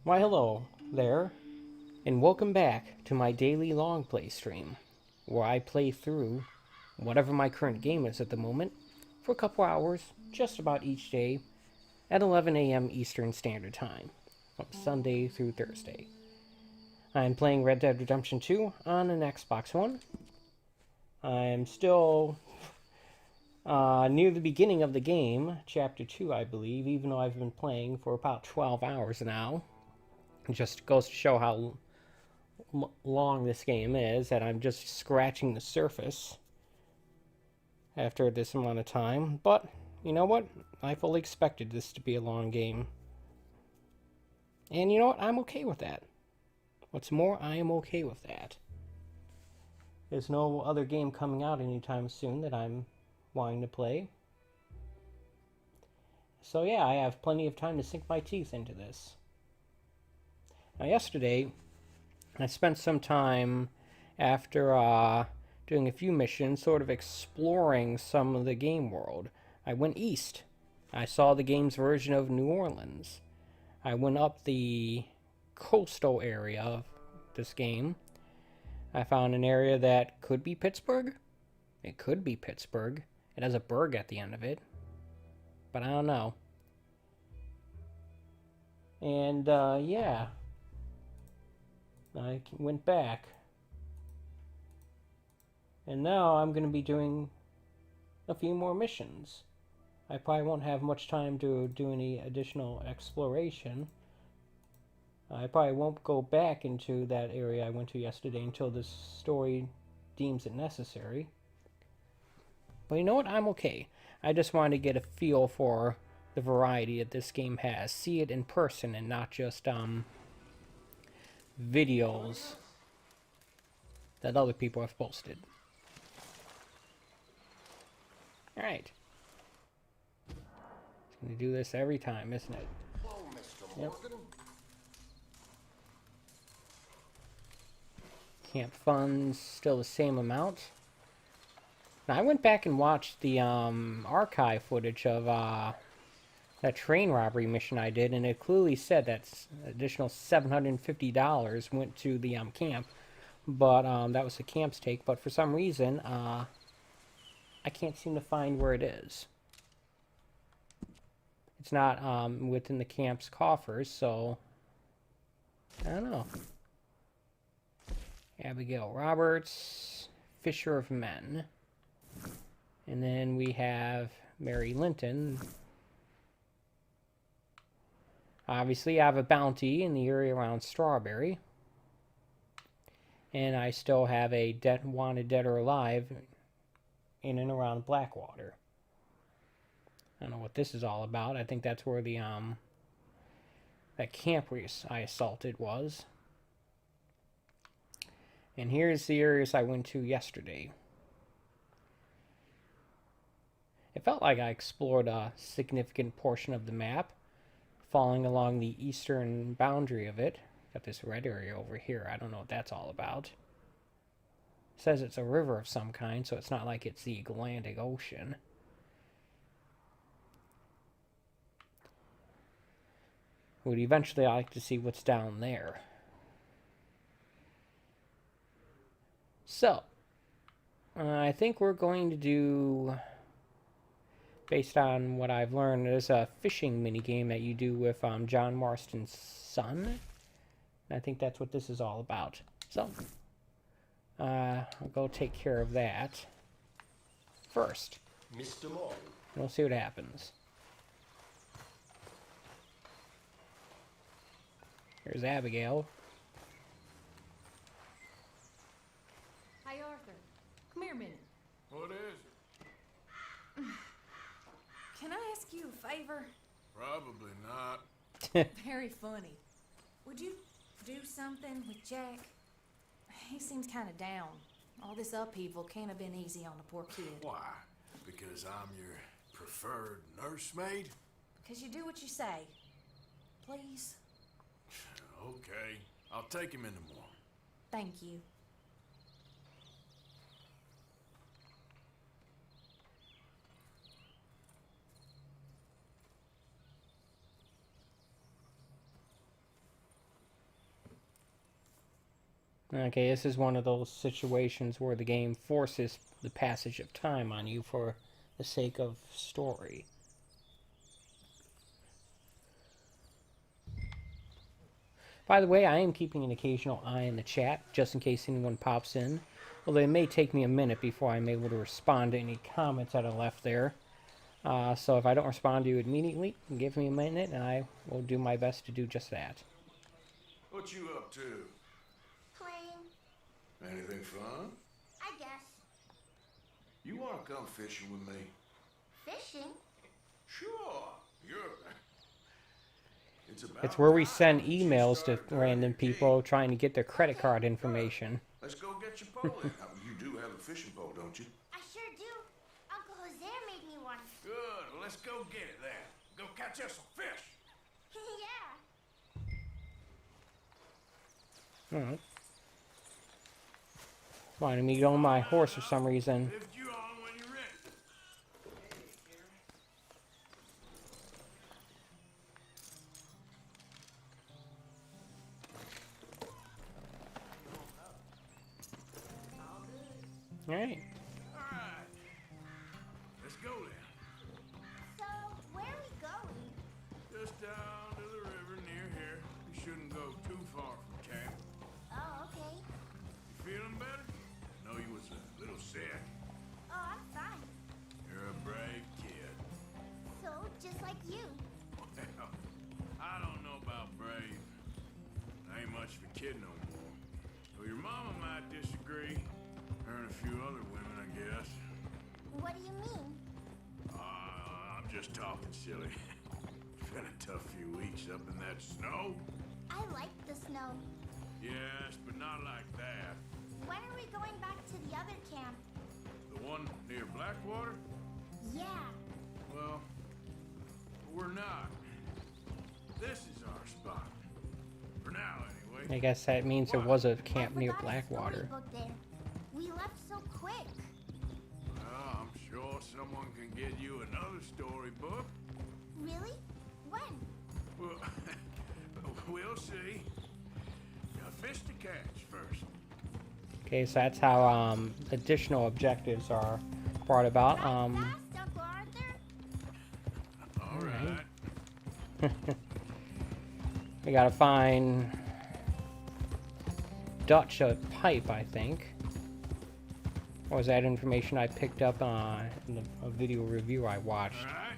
Why hello there, and welcome back to my daily LongPlay stream, where I play through whatever my current game is at the moment for a couple hours, just about each day, at 11 a.m. Eastern Standard Time, from Sunday through Thursday. I'm playing Red Dead Redemption 2 on an Xbox One. I'm still near the beginning of the game, Chapter 2 I believe, even though I've been playing for about 12 hours now. It just goes to show how long this game is, and I'm just scratching the surface after this amount of time. But, you know what? I fully expected this to be a long game. And you know what? I'm okay with that. What's more, I am okay with that. There's no other game coming out anytime soon that I'm wanting to play. So yeah, I have plenty of time to sink my teeth into this. Now, yesterday, I spent some time after doing a few missions, sort of exploring some of the game world. I went east. I saw the game's version of New Orleans. I went up the coastal area of this game. I found an area that could be Pittsburgh. It could be Pittsburgh. It has a burg at the end of it. But I don't know. And, yeah. I went back. And now I'm going to be doing a few more missions. I probably won't have much time to do any additional exploration. I probably won't go back into that area I went to yesterday until this story deems it necessary. But you know what? I'm okay. I just wanted to get a feel for the variety that this game has. See it in person and not just, videos that other people have posted. Alright. It's going to do this every time, isn't it? Hello, Mr. Morgan. Camp funds, still the same amount. Now, I went back and watched the archive footage of that train robbery mission I did, and it clearly said that additional $750 went to the camp. But that was the camp's take. But for some reason, I can't seem to find where it is. It's not within the camp's coffers, so I don't know. Abigail Roberts, Fisher of Men. And then we have Mary Linton. Obviously, I have a bounty in the area around Strawberry. And I still have a wanted dead or alive in and around Blackwater. I don't know what this is all about. I think that's where the that camp I assaulted was. And here's the areas I went to yesterday. It felt like I explored a significant portion of the map, falling along the eastern boundary of it. Got this red area over here. I don't know what that's all about. It says it's a river of some kind, so it's not like it's the Atlantic Ocean. Would eventually like to see what's down there. So, I think we're going to do, based on what I've learned, there's a fishing minigame that you do with John Marston's son. And I think that's what this is all about. So, I'll go take care of that first. Mr. Morgan. We'll see what happens. Here's Abigail. Hi, Arthur. Come here a minute. What is it? Can I ask you a favor? Probably not. Very funny. Would you do something with Jack? He seems kind of down. All this upheaval can't have been easy on the poor kid. Why? Because I'm your preferred nursemaid? Because you do what you say. Please? Okay. I'll take him in the morning. Thank you. Okay, this is one of those situations where the game forces the passage of time on you for the sake of story. By the way, I am keeping an occasional eye in the chat, just in case anyone pops in. Although it may take me a minute before I'm able to respond to any comments that are left there. So if I don't respond to you immediately, give me a minute and I will do my best to do just that. What you up to? Playing, Anything fun? I guess. You want to come fishing with me? Fishing? Sure. It's where we send emails to random people trying to get their credit card information. Let's go get your pole in. You do have a fishing pole, don't you? I sure do. Uncle Jose made me one. Good. Well, let's go get it then. Go catch us some fish. Yeah. Alright. Wanted me to go on my horse for some reason. Lift you on when you're ready. Alright. Alright. Let's go then. So, where are we going? Just down to the river near here. You shouldn't go too far from camp. Oh, okay. You feeling better? I know you was a little sick. Oh, I'm fine. You're a brave kid. So, just like you. Well, I don't know about brave. I ain't much of a kid no more. Well, your mama might disagree. Her and a few other women, I guess. What do you mean? I'm just talking silly. It's been a tough few weeks up in that snow. I like the snow. Yes, but not like that. When are we going back to the other camp? The one near Blackwater? Yeah. Well, we're not. This is our spot. For now, anyway. I guess that means there was a camp I near forgot a Blackwater. storybook there. We left so quick. Well, I'm sure someone can get you another storybook. Really? When? Well, we'll see. Got fish to catch first. Okay, so that's how additional objectives are brought about. Fast, Uncle Arthur. All right. We gotta find Dutch a pipe, I think. Or was that information I picked up in a video review I watched? All right.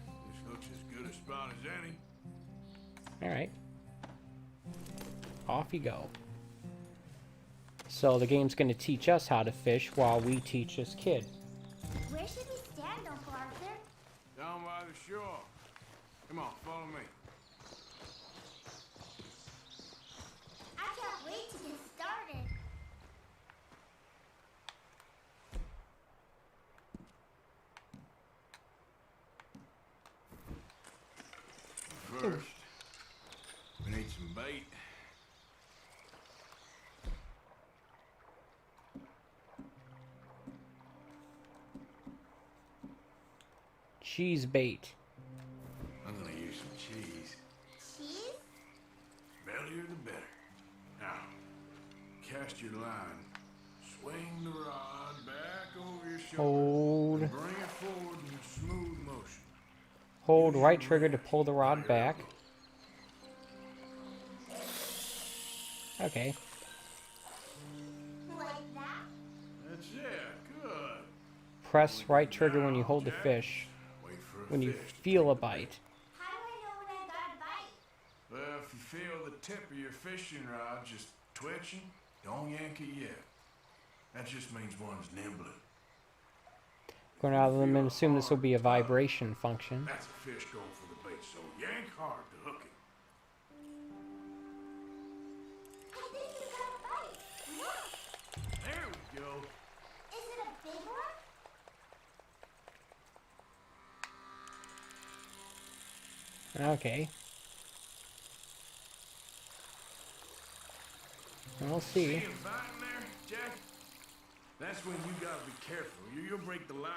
This looks as good a spot as any. Alright. Off you go. So the game's gonna teach us how to fish while we teach this kid. Where should we stand, Uncle Arthur? Down by the shore. Come on, follow me. I can't wait to get started. First, we need some bait. Cheese bait. I'm gonna use some cheese. Cheese? Bellier the better. Now, cast your line. Swing the rod back over your shoulder. Hold. And bring it forward in a smooth motion. Hold right trigger to pull the rod back. Okay. Like that? That's it. Good. Press right trigger when you hold the fish. Wait for a When you fish. feel a bite. How do I know when I got a bite? Well, if you feel the tip of your fishing rod just twitching, don't yank it yet. That just means one's nibbling. Going out of them and assume this will be a vibration function. That's a fish going for the bait, so yank hard to hook it. I think you got a bite. Look. There we go. Is it a big one? Okay. We'll see. See him fighting there, Jack? That's when you gotta be careful. You'll break the line.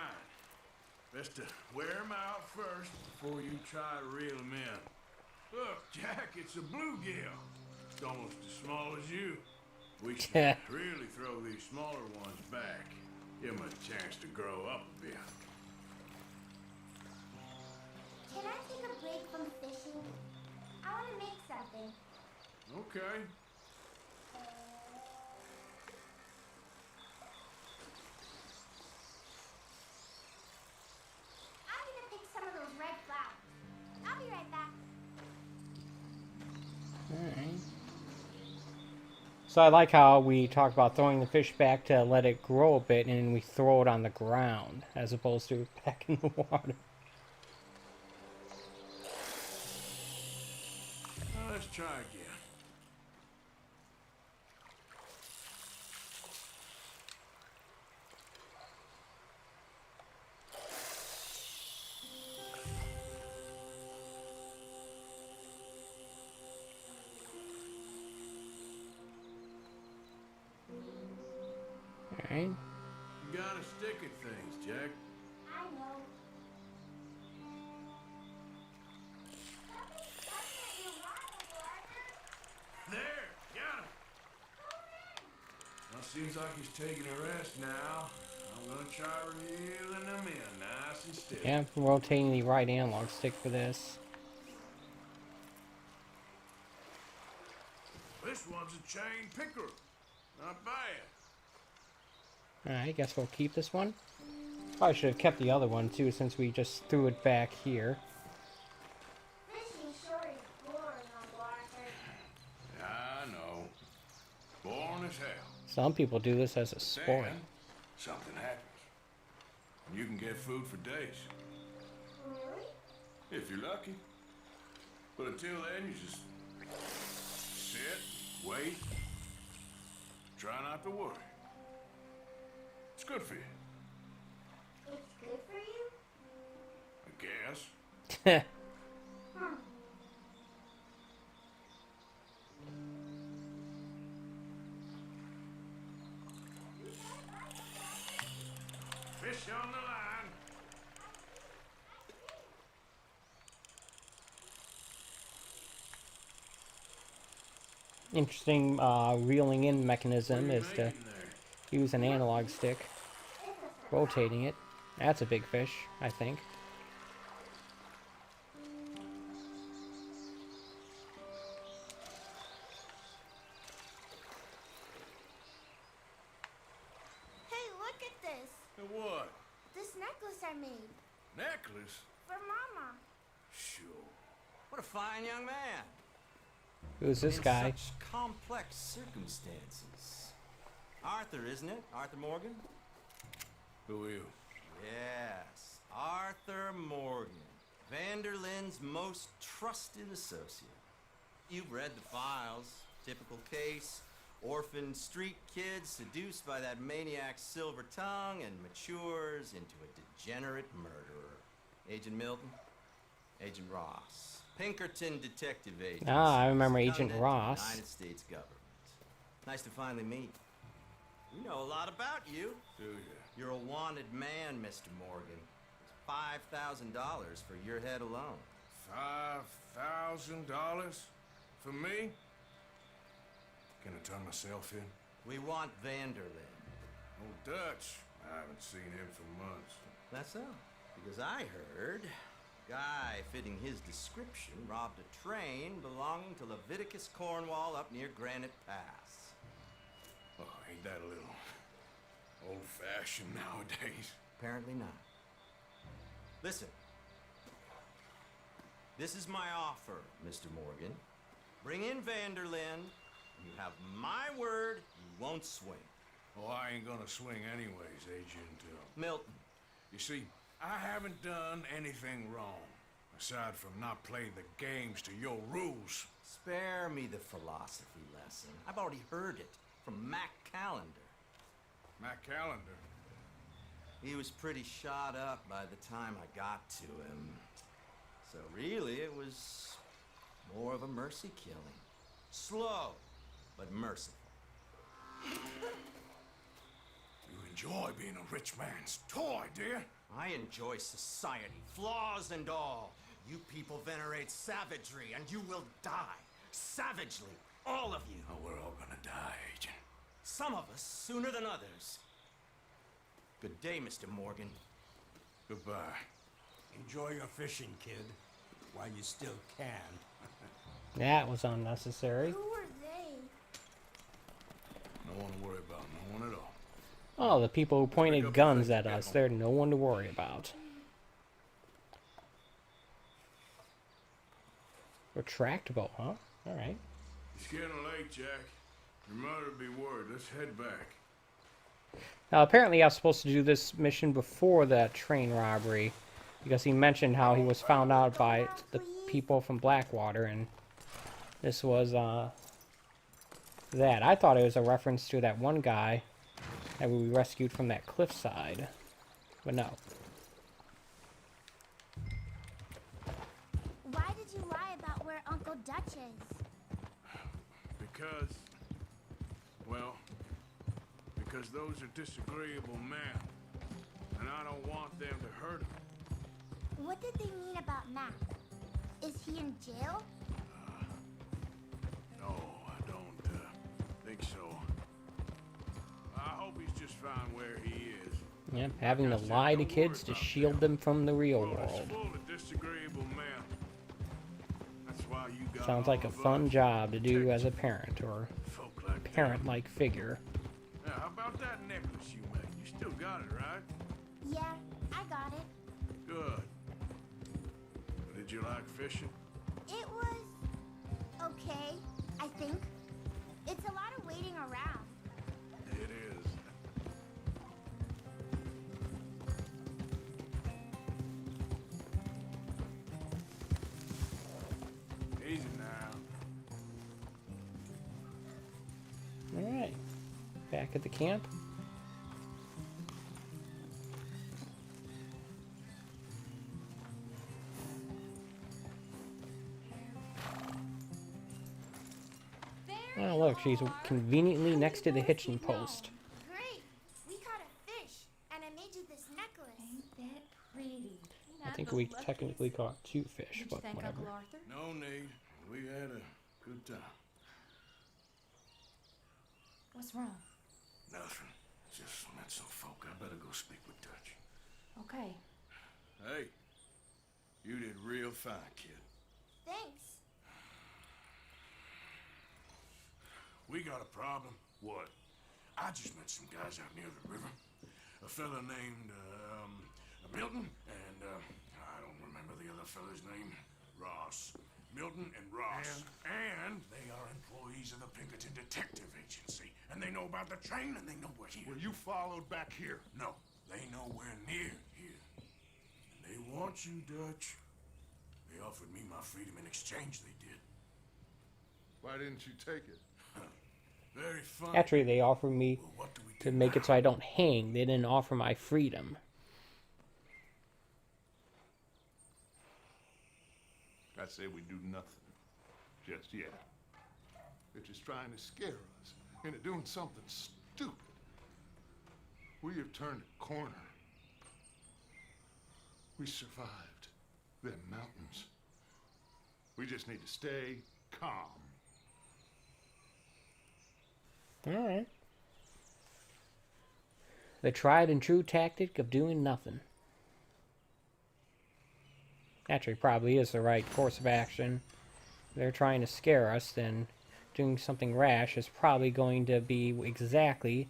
Best to wear him out first before you try to reel him in. Look, Jack, it's a bluegill. It's almost as small as you. We should really throw these smaller ones back. Give them a chance to grow up a bit. Can I take a break from fishing? I want to make something. Okay. I'm gonna pick some of those red flowers. I'll be right back. Alright. So I like how we talk about throwing the fish back to let it grow a bit, and we throw it on the ground as opposed to back in the water. Let's try again. Alright. You gotta stick at things, Jack. I know. There, got him. Well, seems like he's taking a rest now. I'm gonna try reeling him in nice and steady. Yeah, rotating the right analog stick for this. This one's a chain picker. Not bad. Alright, guess we'll keep this one. Probably should have kept the other one too, since we just threw it back here. Fishing sure is boring, Uncle Arthur. I know. Boring as hell. Some people do this as a sport. Then, something happens. You can get food for days. Really? If you're lucky. But until then, you just sit, wait, try not to worry. It's good for you, It's good for you? I guess. Hmm. Fish on the line. Interesting reeling in What mechanism are you is to making there? use an analog stick, rotating it. That's a big fish, I think. Hey, look at this. And what? This necklace I made. Necklace? For Mama. Sure. What a fine young man. Who's this In guy? such complex circumstances. Arthur, isn't it? Arthur Morgan? Who are you? Yes, Arthur Morgan. Vanderlyn's most trusted associate. You've read the files. Typical case. Orphaned street kid seduced by that maniac's silver tongue and matures into a degenerate murderer. Agent Milton? Agent Ross. Pinkerton Detective Agency. Ah, I remember Agent Seconded to the Ross. United States government. Nice to finally meet. We know a lot about you. Do you? You're a wanted man, Mr. Morgan. It's $5,000 for your head alone. $5,000? For me? Can I turn myself in? We want Vanderlyn. Oh, Dutch. I haven't seen him for months. That's so. Because I heard a guy fitting his description robbed a train belonging to Leviticus Cornwall up near Granite Pass. Oh, ain't that a little old-fashioned nowadays? Apparently not. Listen. This is my offer, Mr. Morgan. Bring in Vanderlyn. You have my word you won't swing. Oh, I ain't gonna swing anyways, Agent. Milton, You see, I haven't done anything wrong, aside from not playing the games to your rules. Spare me the philosophy lesson. I've already heard it from Mac Callender. Matt Callender. He was pretty shot up by the time I got to him. So really, it was more of a mercy killing. Slow, but merciful. You enjoy being a rich man's toy, dear. I enjoy society, flaws and all. You people venerate savagery, and you will die. Savagely. All of you. Oh, we're all gonna die, Agent. Some of us sooner than others. Good day, Mr. Morgan. Goodbye. Enjoy your fishing, kid, while you still can. That was unnecessary. Who are they? No one to worry about, no one at all. Oh, the people who pointed guns at us. They're no one to worry about. Retractable, huh? Alright. It's getting late, Jack. Your mother'd be worried. Let's head back. Now, apparently I was supposed to do this mission before the train robbery, because he mentioned how he was found out by the people from Blackwater, and this was, that. I thought it was a reference to that one guy that we rescued from that cliffside, but no. Why did you lie about where Uncle Dutch is? Because, well, because those are disagreeable men, and I don't want them to hurt him. What did they mean about Mac? Is he in jail? No, I don't think so. I hope he's just fine where he is. Yep, having to lie to kids to shield them from the real Well, it's world. full of disagreeable men. That's why you got Sounds all like a of fun us job to do protect as a parent, or folk like that. parent-like figure. Now, how about that necklace you made? You still got it, right? Yeah, I got it. Good. Did you like fishing? It was okay, I think. It's a lot of waiting around. It is. Easy now. Alright. Back at the camp. Oh, look, she's conveniently next to the hitching post. Great. We caught a fish, and I made you this necklace. Ain't that pretty? I think we technically caught 2 fish, Did you but thank whatever. Uncle Arthur? No need. We had a good time. What's wrong? Nothing. Just met some folk. I better go speak with Dutch. Okay. Hey, you did real fine, kid. Thanks. We got a problem. What? I just met some guys out near the river. A fella named, Milton, and, I don't remember the other fella's name. Ross. Milton and Ross. And they are employees of the Pinkerton Detective Agency. And they know about the train, and they know we're here. Were you followed back here? No, they know we're near here. And they want you, Dutch. They offered me my freedom in exchange, they did. Why didn't you take it? Very funny. Actually, they offered me Well, what do we to do make it now? so I don't hang. They didn't offer my freedom. I say we do nothing. Just yet. They're just trying to scare us into doing something stupid. We have turned a corner. We survived them mountains. We just need to stay calm. Alright. The tried and true tactic of doing nothing. Actually, probably is the right course of action. If they're trying to scare us, then doing something rash is probably going to be exactly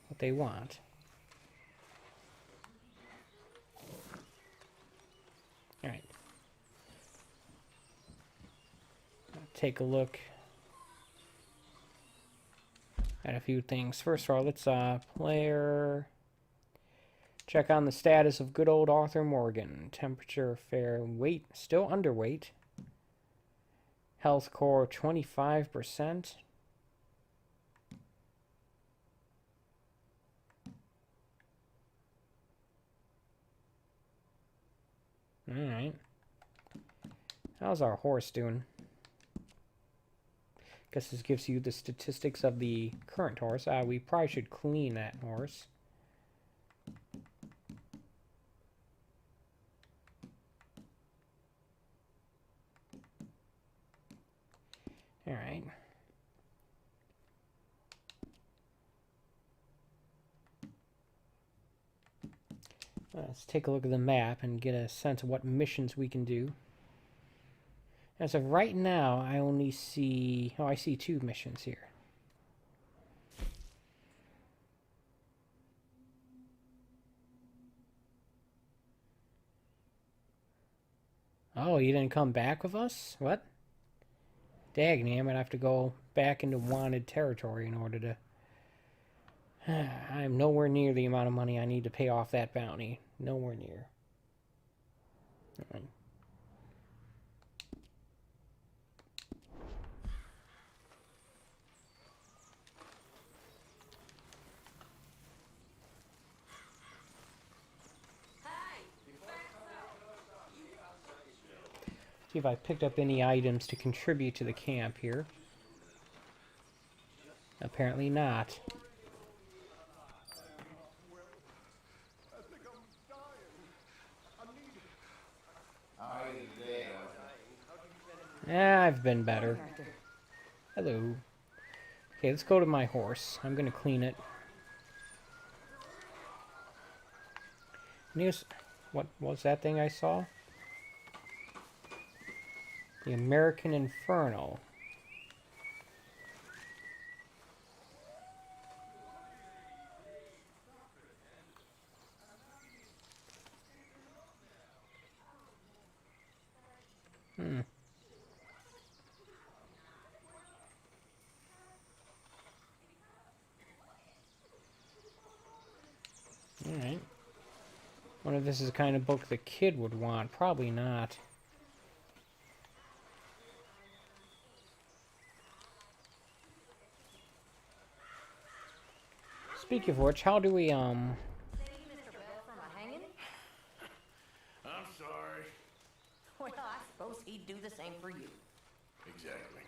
what they want. Alright. Take a look at a few things. First of all, let's player check on the status of good old Arthur Morgan. Temperature, fair, weight, still underweight. Health core, 25%. Alright. How's our horse doing? Guess this gives you the statistics of the current horse. We probably should clean that horse. Alright. Let's take a look at the map and get a sense of what missions we can do. As of right now, I only see... Oh, I see 2 missions here. Oh, you didn't come back with us? What? Dagny, I'm gonna have to go back into wanted territory in order to... I'm nowhere near the amount of money I need to pay off that bounty. Nowhere near. All right. See if I picked up any items to contribute to the camp here. Apparently not. I think I'm dying. I need it. Yeah, I've been better. Hello. Okay, let's go to my horse. I'm gonna clean it. News. What was that thing I saw? The American Inferno. Alright. Wonder if this is the kind of book the kid would want. Probably not. Speaking of which, how do we, I'm sorry. Well, I suppose he'd do the same for you. Exactly.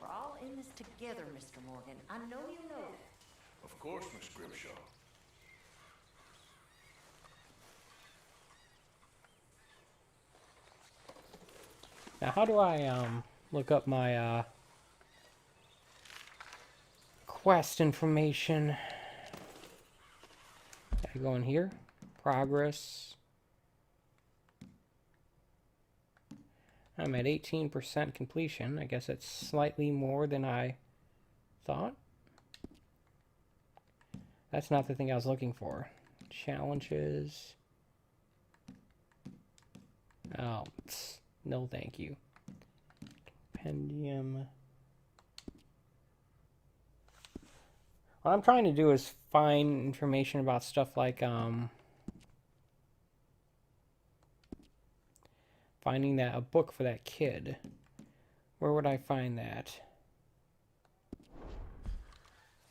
We're all in this together, Mr. Morgan. I know you know that. Of course, Miss Grimshaw. now how do I, look up my, quest information? I go in here, progress. I'm at 18% completion. I guess that's slightly more than I thought. That's not the thing I was looking for. Challenges. Oh, no thank you. Compendium. What I'm trying to do is find information about stuff like, finding a book for that kid. Where would I find that?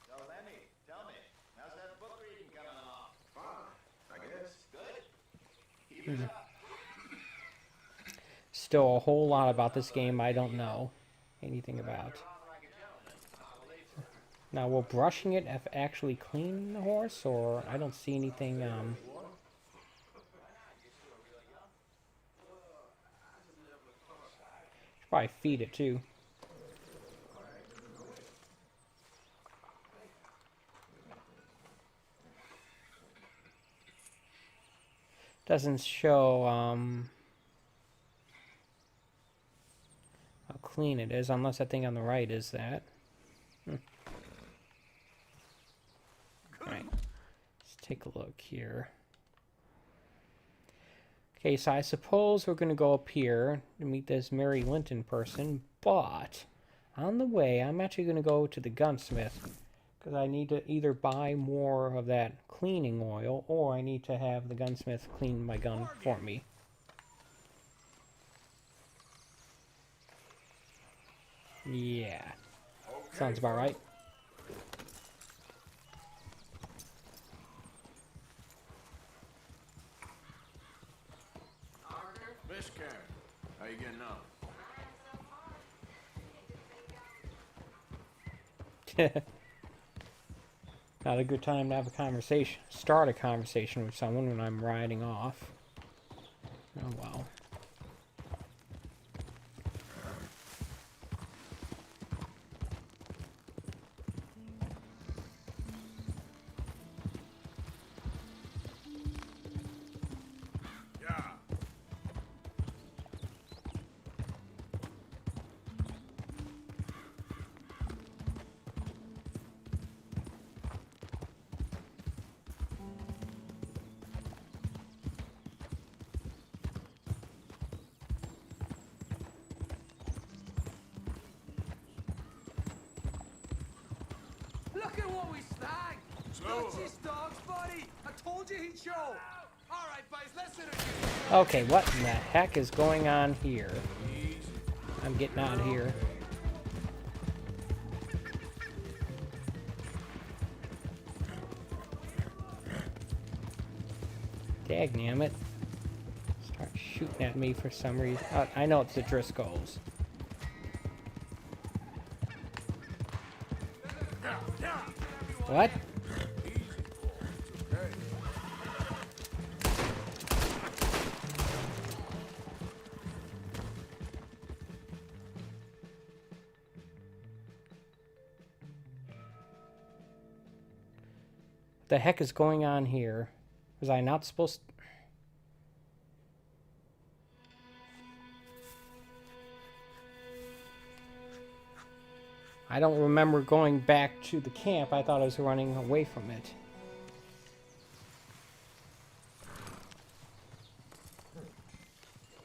So, Lemmy, tell me, how's that book reading coming along? Fine, I guess. Good? Keep it up. Still a whole lot about this game I don't know anything about. Now, will brushing it actually clean the horse, or I don't see anything, should probably feed it, too. Doesn't show, how clean it is, unless that thing on the right is that. Alright, let's take a look here. Okay, so I suppose we're going to go up here to meet this Mary Linton person, but on the way, I'm actually going to go to the gunsmith, because I need to either buy more of that cleaning oil, or I need to have the gunsmith clean my gun for me. Yeah. Sounds about right. Miss Karen, how you getting on? Not a good time to have a conversation. Start a conversation with someone when I'm riding off. Oh well. Yeah. Look at what we snagged! Slow. That's his dog's buddy! I told you he'd show! Alright, boys, let's introduce Okay, what in the heck is going on here? I'm getting out of here. Dagnammit. Start shooting at me for some reason. I know it's the Driscolls. What? The heck is going on here? Was I not supposed to... I don't remember going back to the camp. I thought I was running away from it.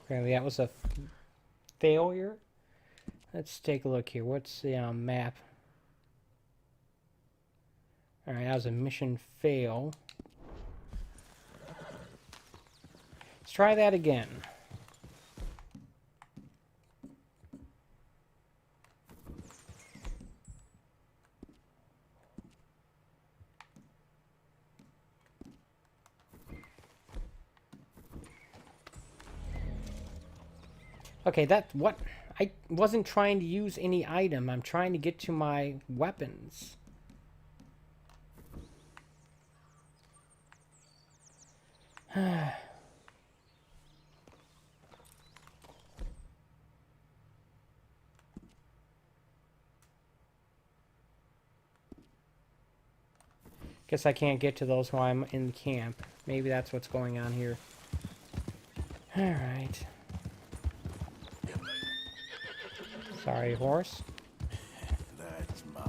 Apparently that was a failure. Let's take a look here. What's the map? Alright, that was a mission fail. Let's try that again. Okay, that's what... I wasn't trying to use any item. I'm trying to get to my weapons. Guess I can't get to those while I'm in the camp. Maybe that's what's going on here. Alright. Sorry, horse. That's my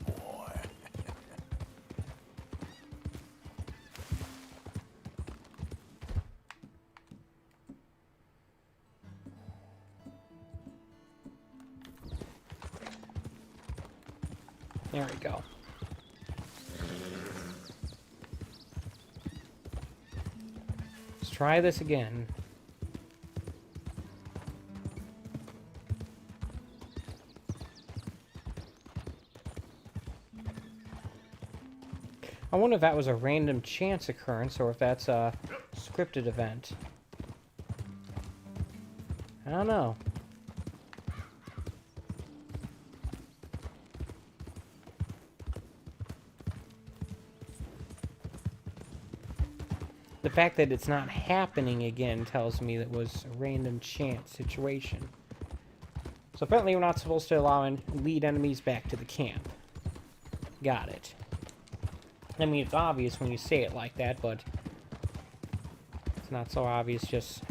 boy. There we go. Let's try this again. I wonder if that was a random chance occurrence or if that's a scripted event. I don't know. The fact that it's not happening again tells me that it was a random chance situation. So apparently we're not supposed to allow lead enemies back to the camp. Got it. I mean, it's obvious when you say it like that, but it's not so obvious just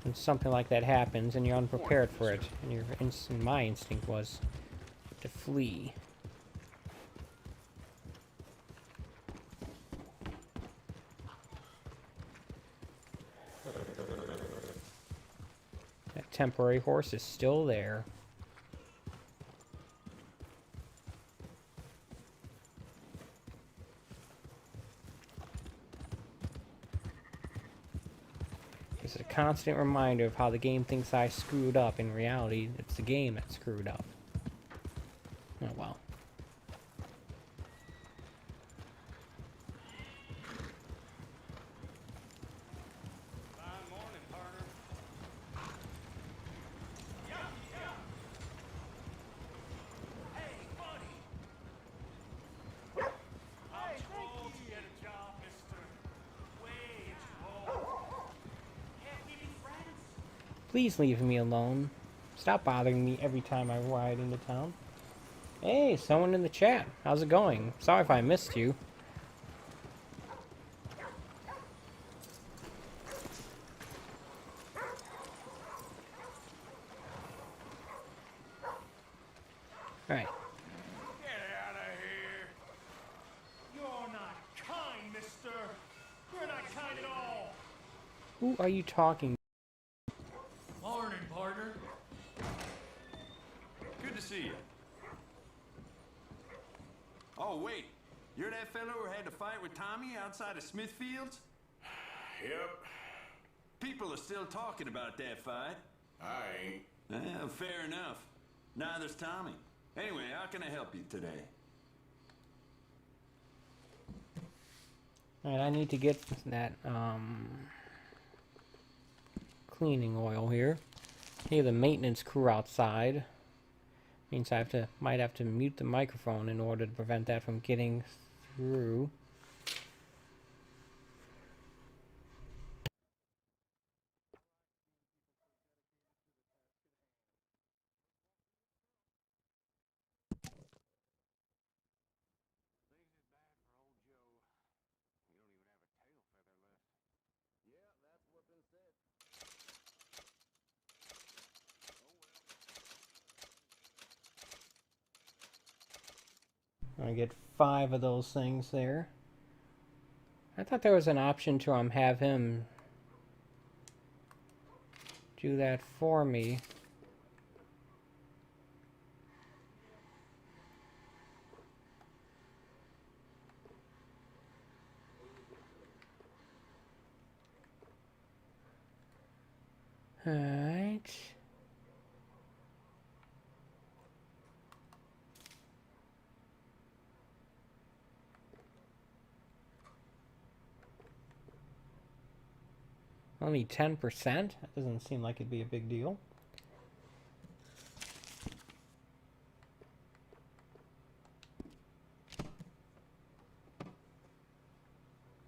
when something like that happens and you're unprepared for it. And my instinct was to flee. That temporary horse is still there. It's a constant reminder of how the game thinks I screwed up. In reality, it's the game that screwed up. Oh well. Please leave me alone. Stop bothering me every time I ride into town. Hey, someone in the chat. How's it going? Sorry if I missed you. Alright. Get out of here! You're not kind, mister! You're not kind at all! Who are you talking? Morning, partner. Good to see you. Oh, wait. You're that fellow who had to fight with Tommy outside of Smithfield's? Yep, People are still talking about that fight. I ain't. Fair enough. Neither's Tommy. Anyway, how can I help you today? Alright, I need to get that, cleaning oil here. Hear the maintenance crew outside. Means I might have to mute the microphone in order to prevent that from getting through. I get 5 of those things there. I thought there was an option to have him do that for me. Alright. Only 10%? That doesn't seem like it'd be a big deal.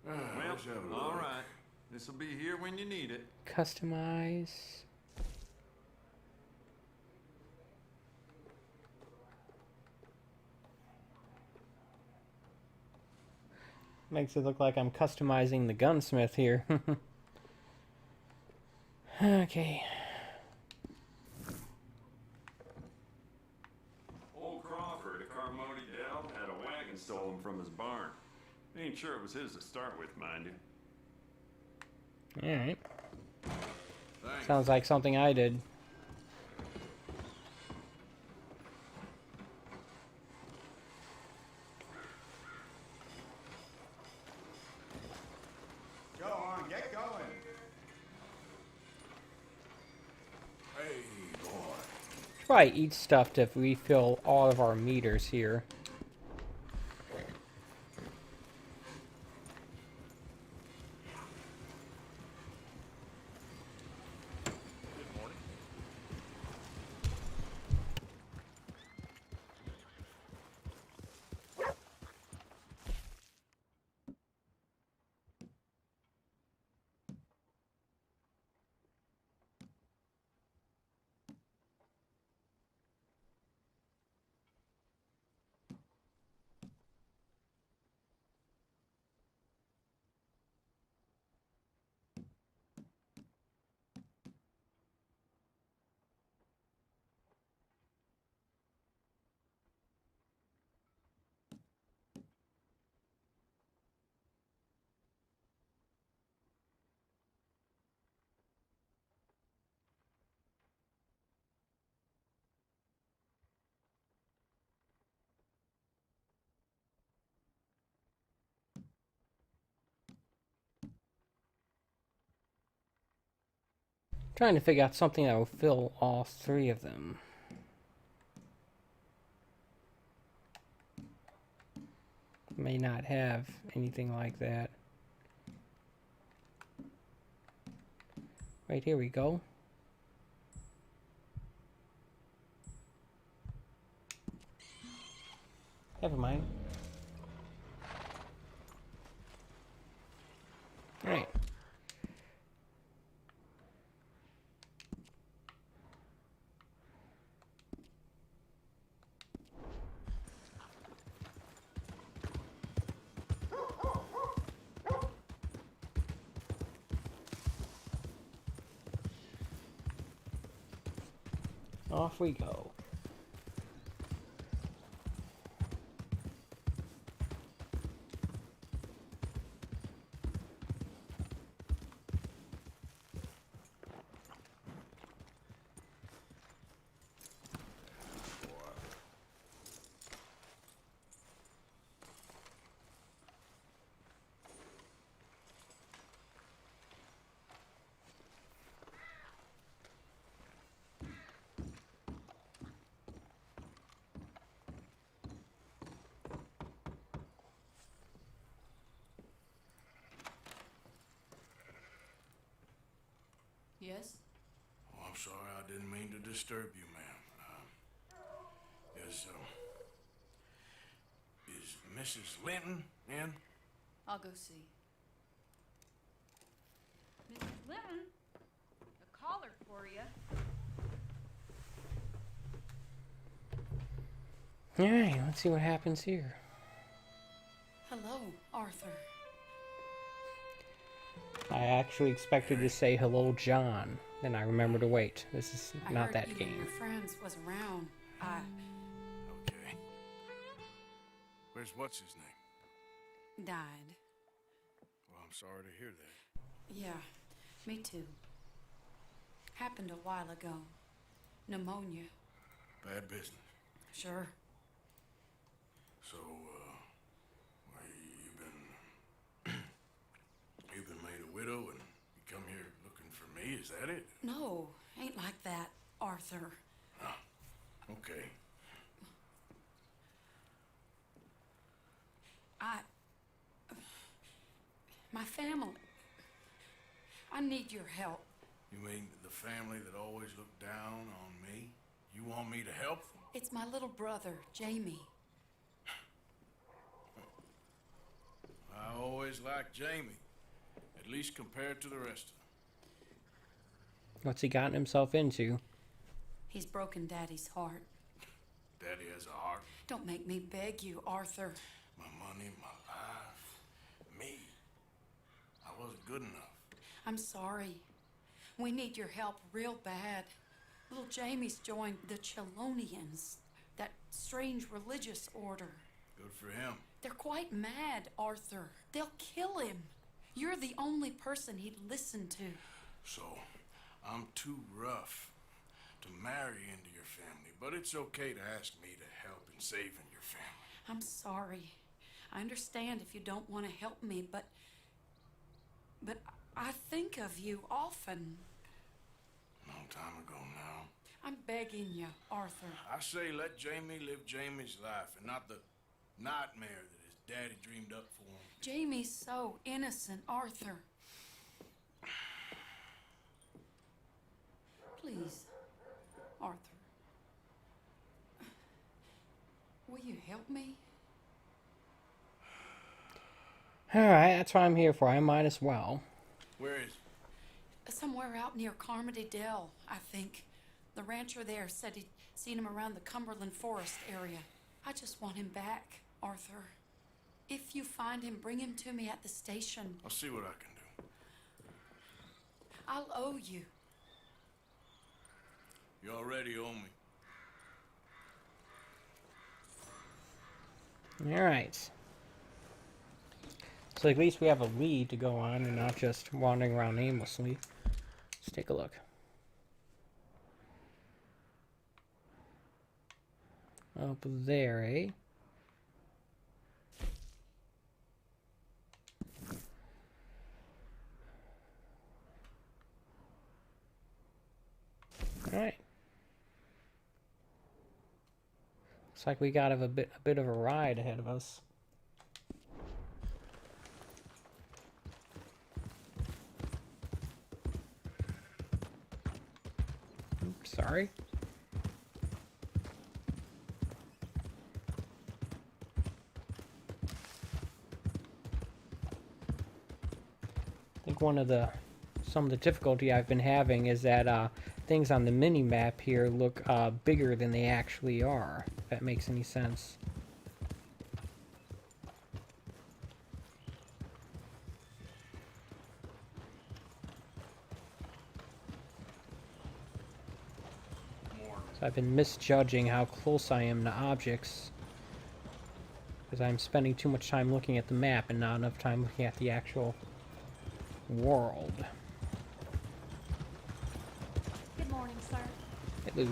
Well, all right. This'll be here when you need it. Customize. Makes it look like I'm customizing the gunsmith here. Okay. Old Crawford at Carmody Dell had a wagon stolen from his barn. Ain't sure it was his to start with, mind you. Alright. Thanks. Sounds like something I did. Go on, get going. Hey, boy. Try eat stuff to refill all of our meters here. Trying to figure out something that will fill all three of them. May not have anything like that. Right, here we go. Never mind. Alright. Off we go. Yes? Oh, I'm sorry, I didn't mean to disturb you, ma'am. Is Mrs. Linton in? I'll go see. Mrs. Linton, a caller for you. Alright, let's see what happens here. Hello, Arthur. I actually expected to say hello, John. Then I remember to wait. This is not that I heard game. your friends was around. Okay. Where's what's his name? Died. Well, I'm sorry to hear that. Yeah, me too. Happened a while ago. Pneumonia. Bad business. Sure. So, well, you've been made a widow and you come here looking for me, is that it? No, ain't like that, Arthur. Oh, okay. My family. I need your help. You mean the family that always looked down on me? You want me to help them? It's my little brother, Jamie. I always liked Jamie, at least compared to the rest of them. What's he gotten himself into? He's broken Daddy's heart. Daddy has a heart. Don't make me beg you, Arthur. My money, my life, me. I wasn't good enough. I'm sorry. We need your help real bad. Little Jamie's joined the Chelonians, that strange religious order. Good for him. They're quite mad, Arthur. They'll kill him. You're the only person he'd listen to. So, I'm too rough to marry into your family, but it's okay to ask me to help in saving your family. I'm sorry. I understand if you don't want to help me, but I think of you often. Long time ago now. I'm begging you, Arthur. I say let Jamie live Jamie's life and not the nightmare that his daddy dreamed up for him. Jamie's so innocent, Arthur. Please, Arthur. Will you help me? Alright, that's what I'm here for. I might as well. Where is he? Somewhere out near Carmody Dell, I think. The rancher there said he'd seen him around the Cumberland Forest area. I just want him back, Arthur. If you find him, bring him to me at the station. I'll see what I can do. I'll owe you. You already owe me. Alright. So at least we have a lead to go on and not just wandering around aimlessly. Let's take a look. Up there, eh? Alright. Looks like we got a bit of a ride ahead of us. Oops, sorry. I think some of the difficulty I've been having is that things on the mini map here look bigger than they actually are, if that makes any sense. So I've been misjudging how close I am to objects because I'm spending too much time looking at the map and not enough time looking at the actual world. Good morning, sir. Hello.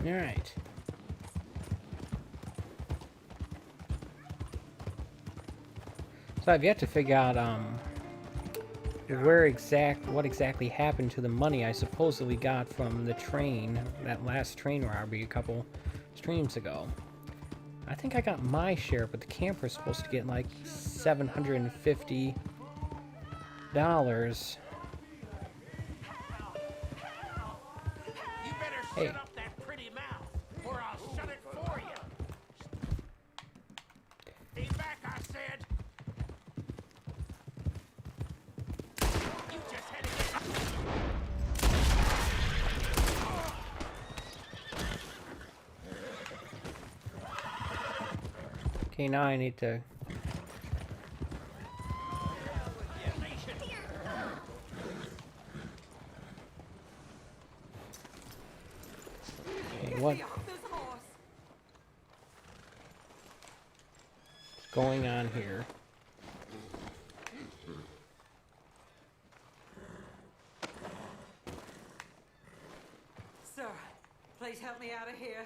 Alright. So I've yet to figure out what exactly happened to the money I supposedly got from the train, that last train robbery a couple streams ago. I think I got my share, but the camper's supposed to get like $750. Hey. Shut up that pretty mouth, or I'll shut it for you. Stay back, I said. You just had it. Okay, now I need to... What's going on here? Sir, please help me out of here.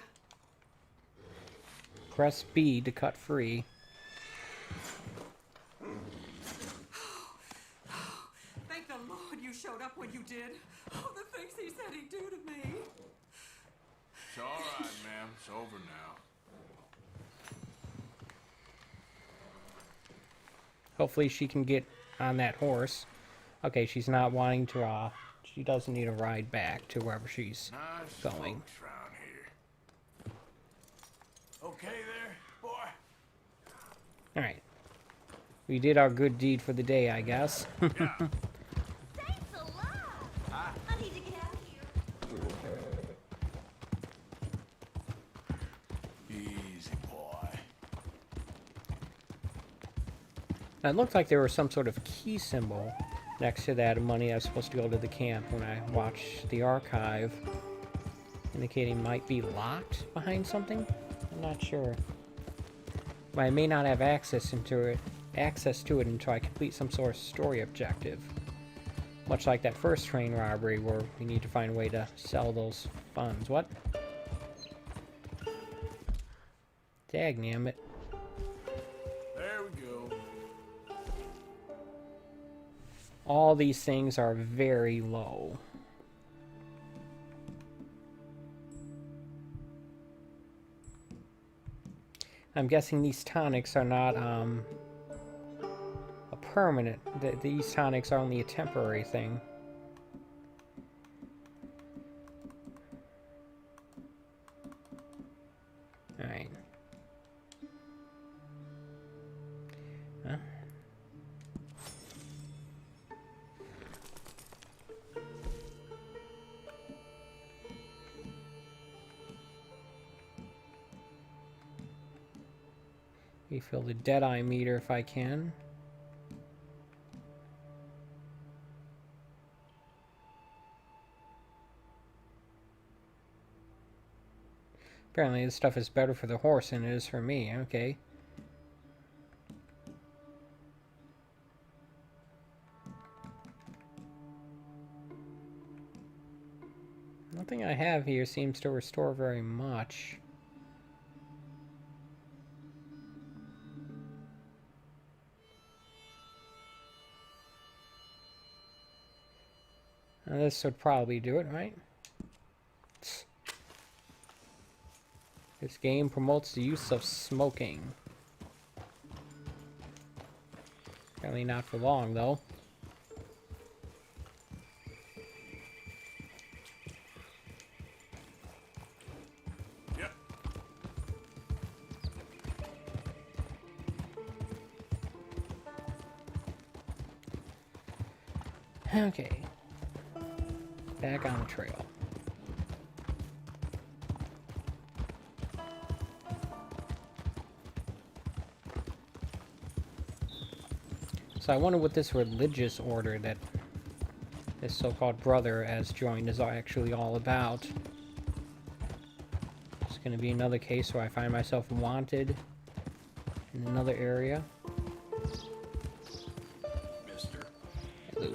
Press B to cut free. Thank the Lord you showed up when you did. Oh, the things he said he'd do to me. It's all right, ma'am. It's over now. Hopefully she can get on that horse. Okay, she's not wanting to, she doesn't need a ride back to wherever she's going. Folks around here. Okay there, boy? Alright. We did our good deed for the day, I guess. Thanks a lot. I need to get out of here. Easy, boy. Now, it looked like there was some sort of key symbol next to that money I was supposed to go to the camp when I watched the archive, indicating might be locked behind something. I'm not sure. But I may not have access to it until I complete some sort of story objective. Much like that first train robbery where we need to find a way to sell those funds. What? Dagnammit. There we go. All these things are very low. I'm guessing these tonics are not a permanent. These tonics are only a temporary thing. Alright. Huh? Refill the Deadeye meter if I can. Apparently this stuff is better for the horse than it is for me. Okay. Nothing I have here seems to restore very much. Now this would probably do it, right? This game promotes the use of smoking. Apparently not for long, though. Yep. Okay. Back on the trail. So I wonder what this religious order that this so-called brother has joined is actually all about. It's going to be another case where I find myself wanted in another area. Mister. Hello.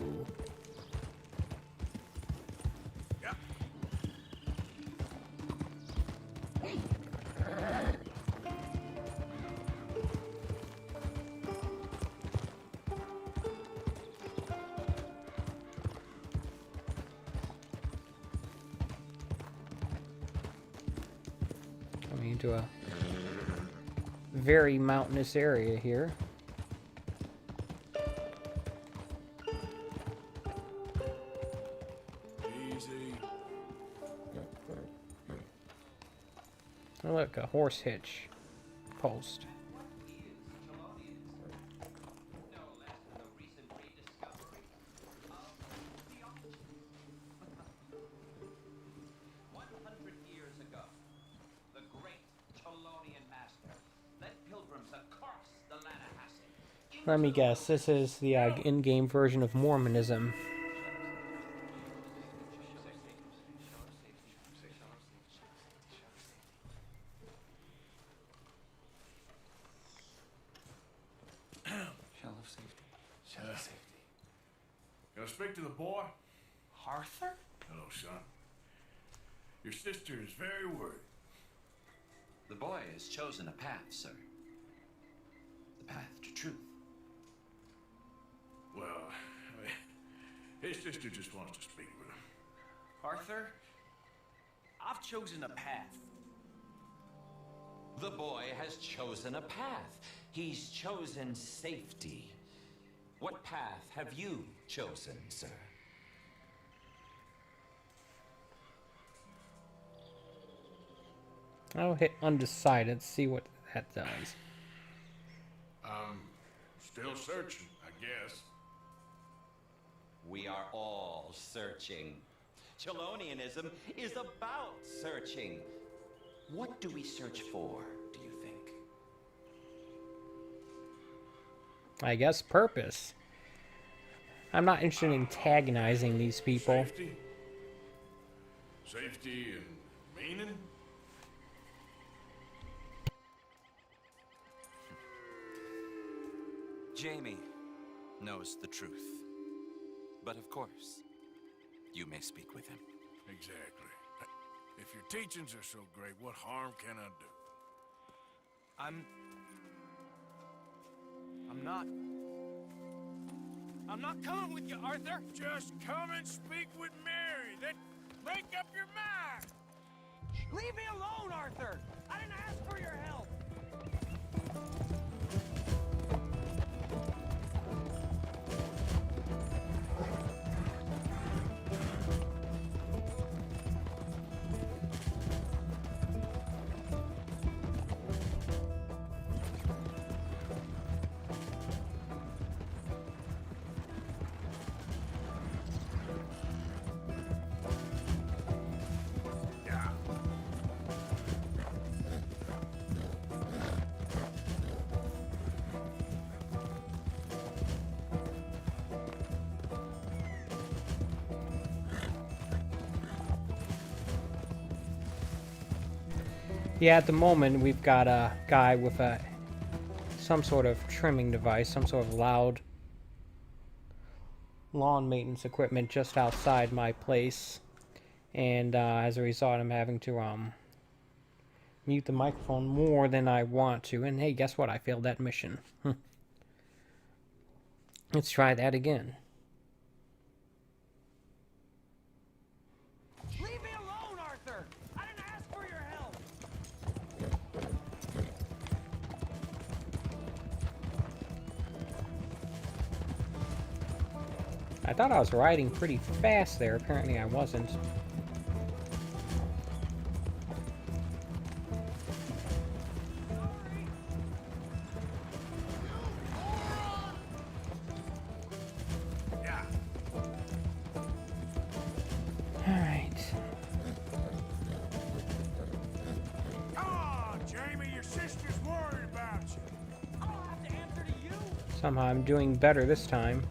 Yep. Coming into a very mountainous area here. Easy. Oh, look, a horse hitch post. Let me guess, this is the in-game version of Mormonism. Shell of safety. Shell of safety. Can I speak to the boy? Arthur? Hello, son. Your sister is very worried. The boy has chosen a path, sir. The path to truth. Well, his sister just wants to speak with him. Arthur, I've chosen a path. The boy has chosen a path. He's chosen safety. What path have you chosen, sir? I'll hit undecided, see what that does. Still searching, I guess. We are all searching. Chelonianism is about searching. What do we search for, do you think? I guess purpose. I'm not interested in antagonizing these people. Safety? Safety and meaning? Jamie knows the truth. But of course, you may speak with him. Exactly. If your teachings are so great, what harm can I do? I'm not coming with you, Arthur. Just come and speak with Mary, then make up your mind. Leave me alone, Arthur. I didn't ask for your help. Yeah, at the moment we've got a guy with some sort of trimming device, some sort of loud lawn maintenance equipment just outside my place, and as a result I'm having to mute the microphone more than I want to, and hey, guess what? I failed that mission. Let's try that again. Leave me alone, Arthur! I didn't ask for your help! I thought I was riding pretty fast there. Apparently I wasn't. Alright. Come on, Jamie, your sister's worried about you. I don't have to answer to you! Somehow I'm doing better this time.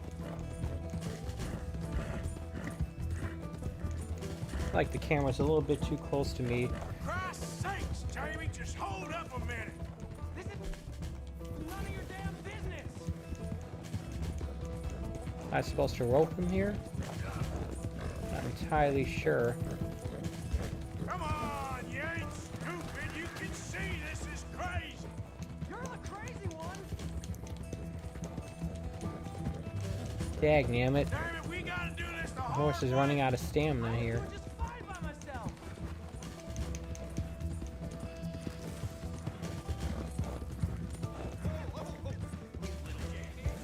Like the camera's a little bit too close to me. For Christ's sakes, Jamie, just hold up a minute. This is none of your damn business! Am I supposed to rope him here? Not entirely sure. Come on, you ain't stupid. You can see this is crazy. You're the crazy one! Dagnammit. Damn it, we gotta do this the The horse is running out of stamina here. Just fine by myself!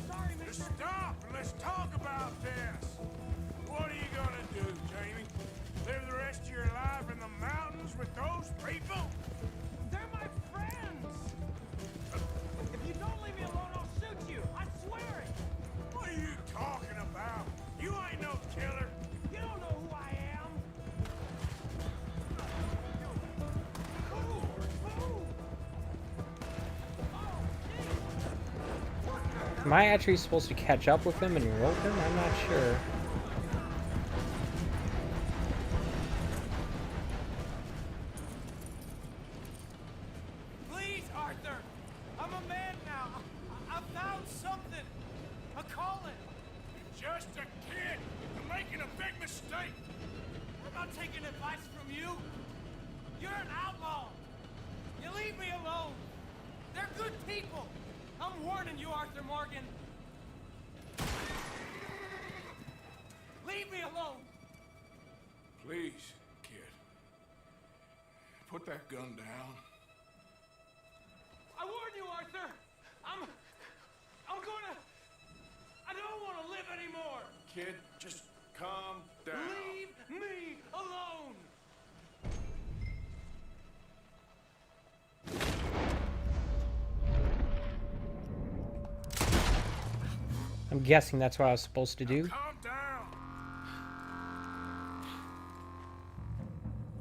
Sorry, Just mister. stop and let's talk about this. What are you gonna do, Jamie? Live the rest of your life in the mountains with those people? They're my friends! If you don't leave me alone, I'll shoot you! I swear it! What are you talking about? You ain't no killer. You don't know who I am! Am I actually supposed to catch up with him and rope him? I'm not sure. Please, Arthur! I'm a man now. I found something. A calling. You're just a kid. You're making a big mistake. I'm not taking advice from you. You're an outlaw. You leave me alone. They're good people. I'm warning you, Arthur Morgan. Leave me alone. Please, kid. Put that gun down. I warn you, Arthur. I'm gonna. I don't want to live anymore. Kid, just calm down. Leave me alone. I'm guessing that's what I was supposed to do. Calm down.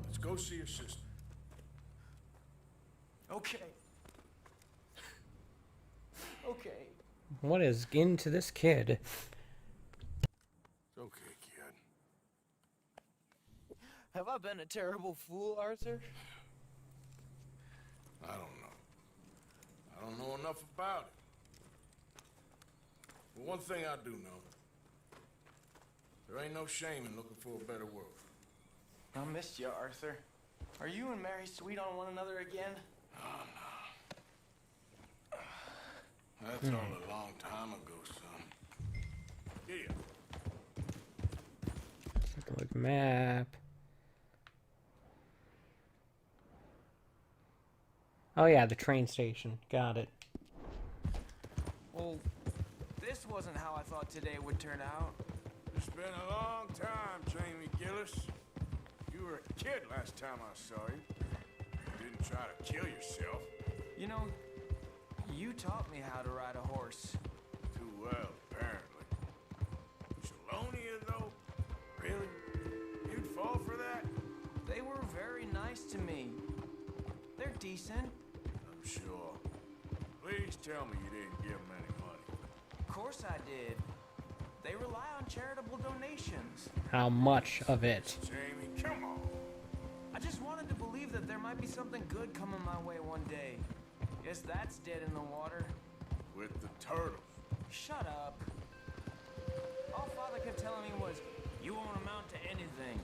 Let's go see your sister. Okay. Okay. What is into this kid? It's okay, kid. Have I been a terrible fool, Arthur? I don't know. I don't know enough about it. But one thing I do know. There ain't no shame in looking for a better world. I missed you, Arthur. Are you and Mary sweet on one another again? Oh, no. That's all a long time ago, son. Here. Take a look at map. Oh yeah, the train station. Got it. Well, this wasn't how I thought today would turn out. It's been a long time, Jamie Gillis. You were a kid last time I saw you. You didn't try to kill yourself. You know, you taught me how to ride a horse. Too well, apparently. Salonia, though? Really? You'd fall for that? They were very nice to me. They're decent. I'm sure. Please tell me you didn't give them any money. Of course I did. They rely on charitable donations. How much of it? Jamie, come on. I just wanted to believe that there might be something good coming my way one day. Guess that's dead in the water. With the turtles. Shut up. All Father kept telling me was, you won't amount to anything.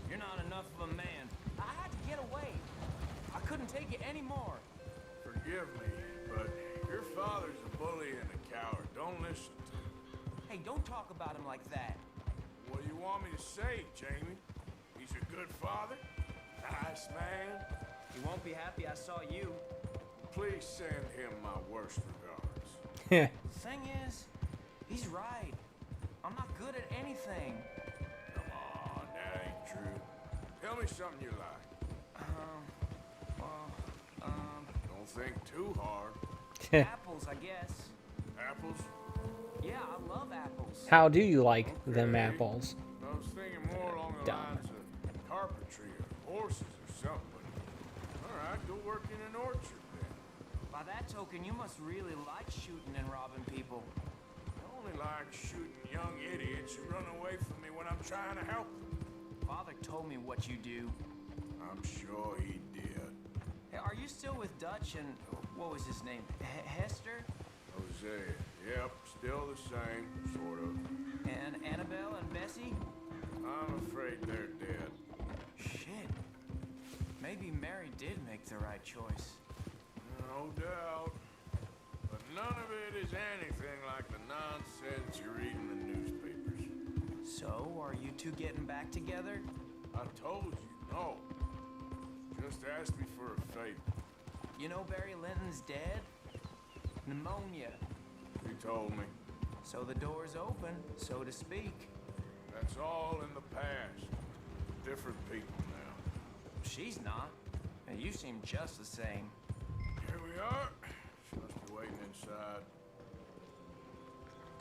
You're not enough of a man. I had to get away. I couldn't take it anymore. Forgive me, but your father's a bully and a coward. Don't listen to him. Hey, don't talk about him like that. What do you want me to say, Jamie? He's a good father? Nice man? He won't be happy I saw you. Please send him my worst regards. Thing is, he's right. I'm not good at anything. Come on, that ain't true. Tell me something you like. Don't think too hard. Apples, I guess. Apples? Yeah, I love apples. How do you like them apples? I was thinking more along the lines of carpentry or horses or something. All right, go work in an orchard then. By that token, you must really like shooting and robbing people. I only like shooting young idiots who run away from me when I'm trying to help them. Father told me what you do. I'm sure he did. Hey, are you still with Dutch and what was his name? Hester? Hosea. Yep, still the same, sort of. And Annabelle and Bessie? I'm afraid they're dead. Shit. Maybe Mary did make the right choice. No doubt. But none of it is anything like the nonsense you read in the newspapers. So, are you two getting back together? I told you, no. Just ask me for a favor. You know Barry Linton's dead? Pneumonia. He told me. So the door's open, so to speak. That's all in the past. Different people now. She's not. And you seem just the same. Here we are. She must be waiting inside.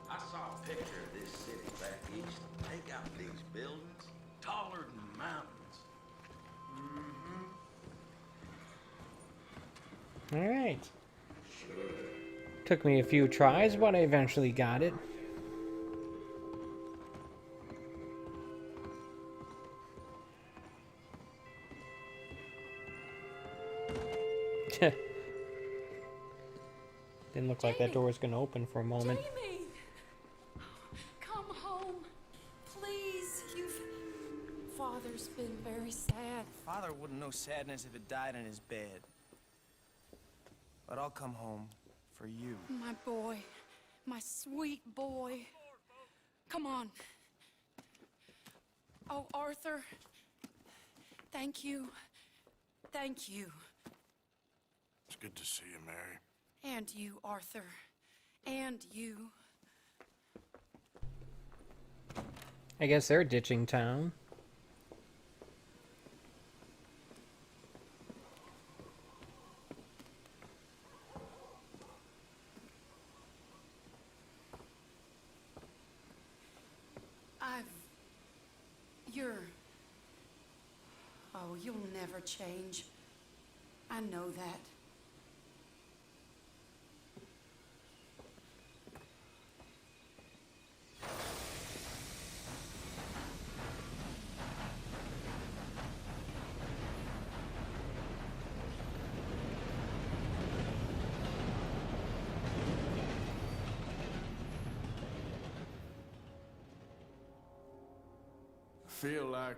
I saw a picture of this city back east. They got these buildings taller than mountains. Alright. Took me a few tries, but I eventually got it. Didn't look like that door was going to open for a moment. Jamie! Come home. Please. Father's been very sad. Father wouldn't know sadness if it died in his bed. But I'll come home for you. My boy. My sweet boy. Come on. Oh, Arthur. Thank you. Thank you. It's good to see you, Mary. And you, Arthur. And you. I guess they're ditching town. Oh, you'll never change. I know that. I feel like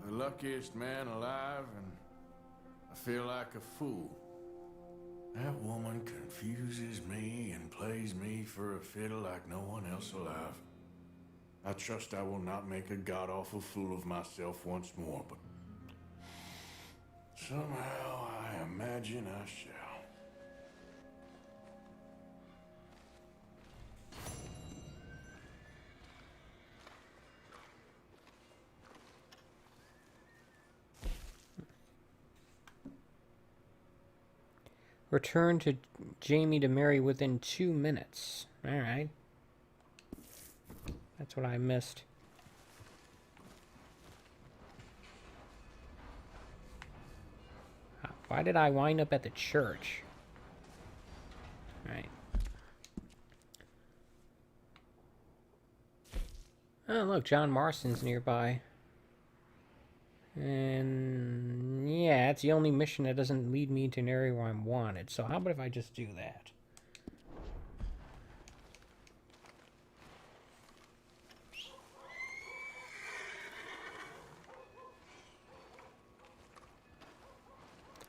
the luckiest man alive, and I feel like a fool. That woman confuses me and plays me for a fiddle like no one else alive. I trust I will not make a god-awful fool of myself once more, but somehow I imagine I shall. Return to Jamie to Mary within 2 minutes. Alright. That's what I missed. Why did I wind up at the church? Alright. Oh, look, John Marston's nearby. And yeah, it's the only mission that doesn't lead me to an area where I'm wanted. So how about if I just do that?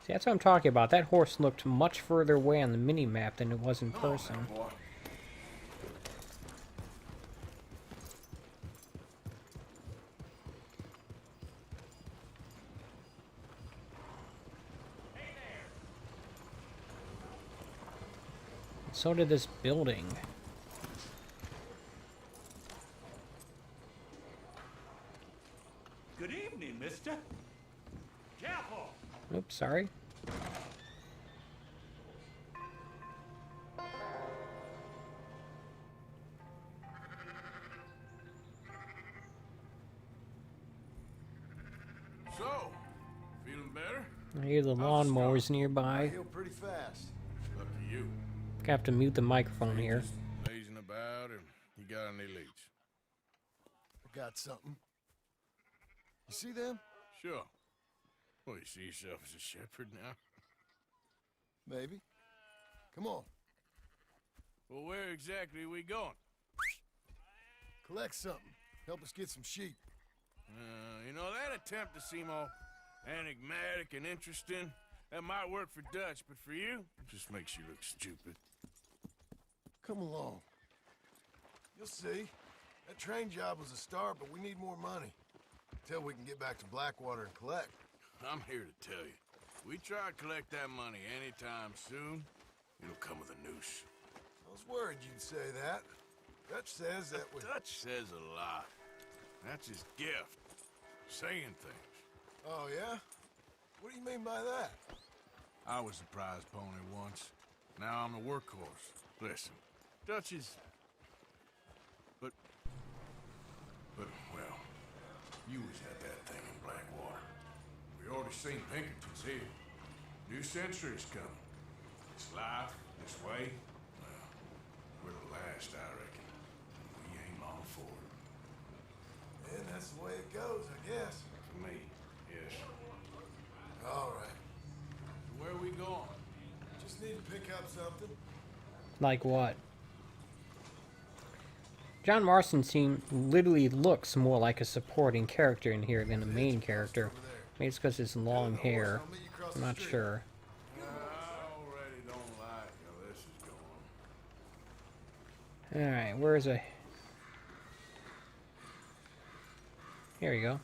See, that's what I'm talking about. That horse looked much further away on the mini-map than it was in person. So did this building. Good evening, mister. Careful! Oops, sorry. So, feeling better? I hear the lawnmowers I nearby. heal pretty fast. Up to you. I have to mute the microphone here. Just lazing about, or you got any leads? I got something. You see them? Sure. Well, you see yourself as a shepherd now? Maybe. Come on. Well, where exactly are we going? Collect something. Help us get some sheep. You know, that attempt to seem all enigmatic and interesting, that might work for Dutch, but for you, it just makes you look stupid. Come along. You'll see. That train job was a start, but we need more money. Till we can get back to Blackwater and collect. I'm here to tell you, we try to collect that money anytime soon, it'll come with a noose. I was worried you'd say that. Dutch says that we... Dutch says a lot. That's his gift. Saying things. Oh, yeah? What do you mean by that? I was a prize pony once. Now I'm a workhorse. Listen, Dutch is... But, well, you was at that thing in Blackwater. We already seen Pinkertons here. New century's coming. This life, this way, well, we're the last, I reckon. We ain't long for it. And that's the way it goes, I guess. For me, yes. All right. So where are we going? Just need to pick up something. Like what? John Marston literally looks more like a supporting character in here than a main character. Maybe it's because his long hair. I'm not sure. I already don't like how this is going. Alright, where's a... Here we go.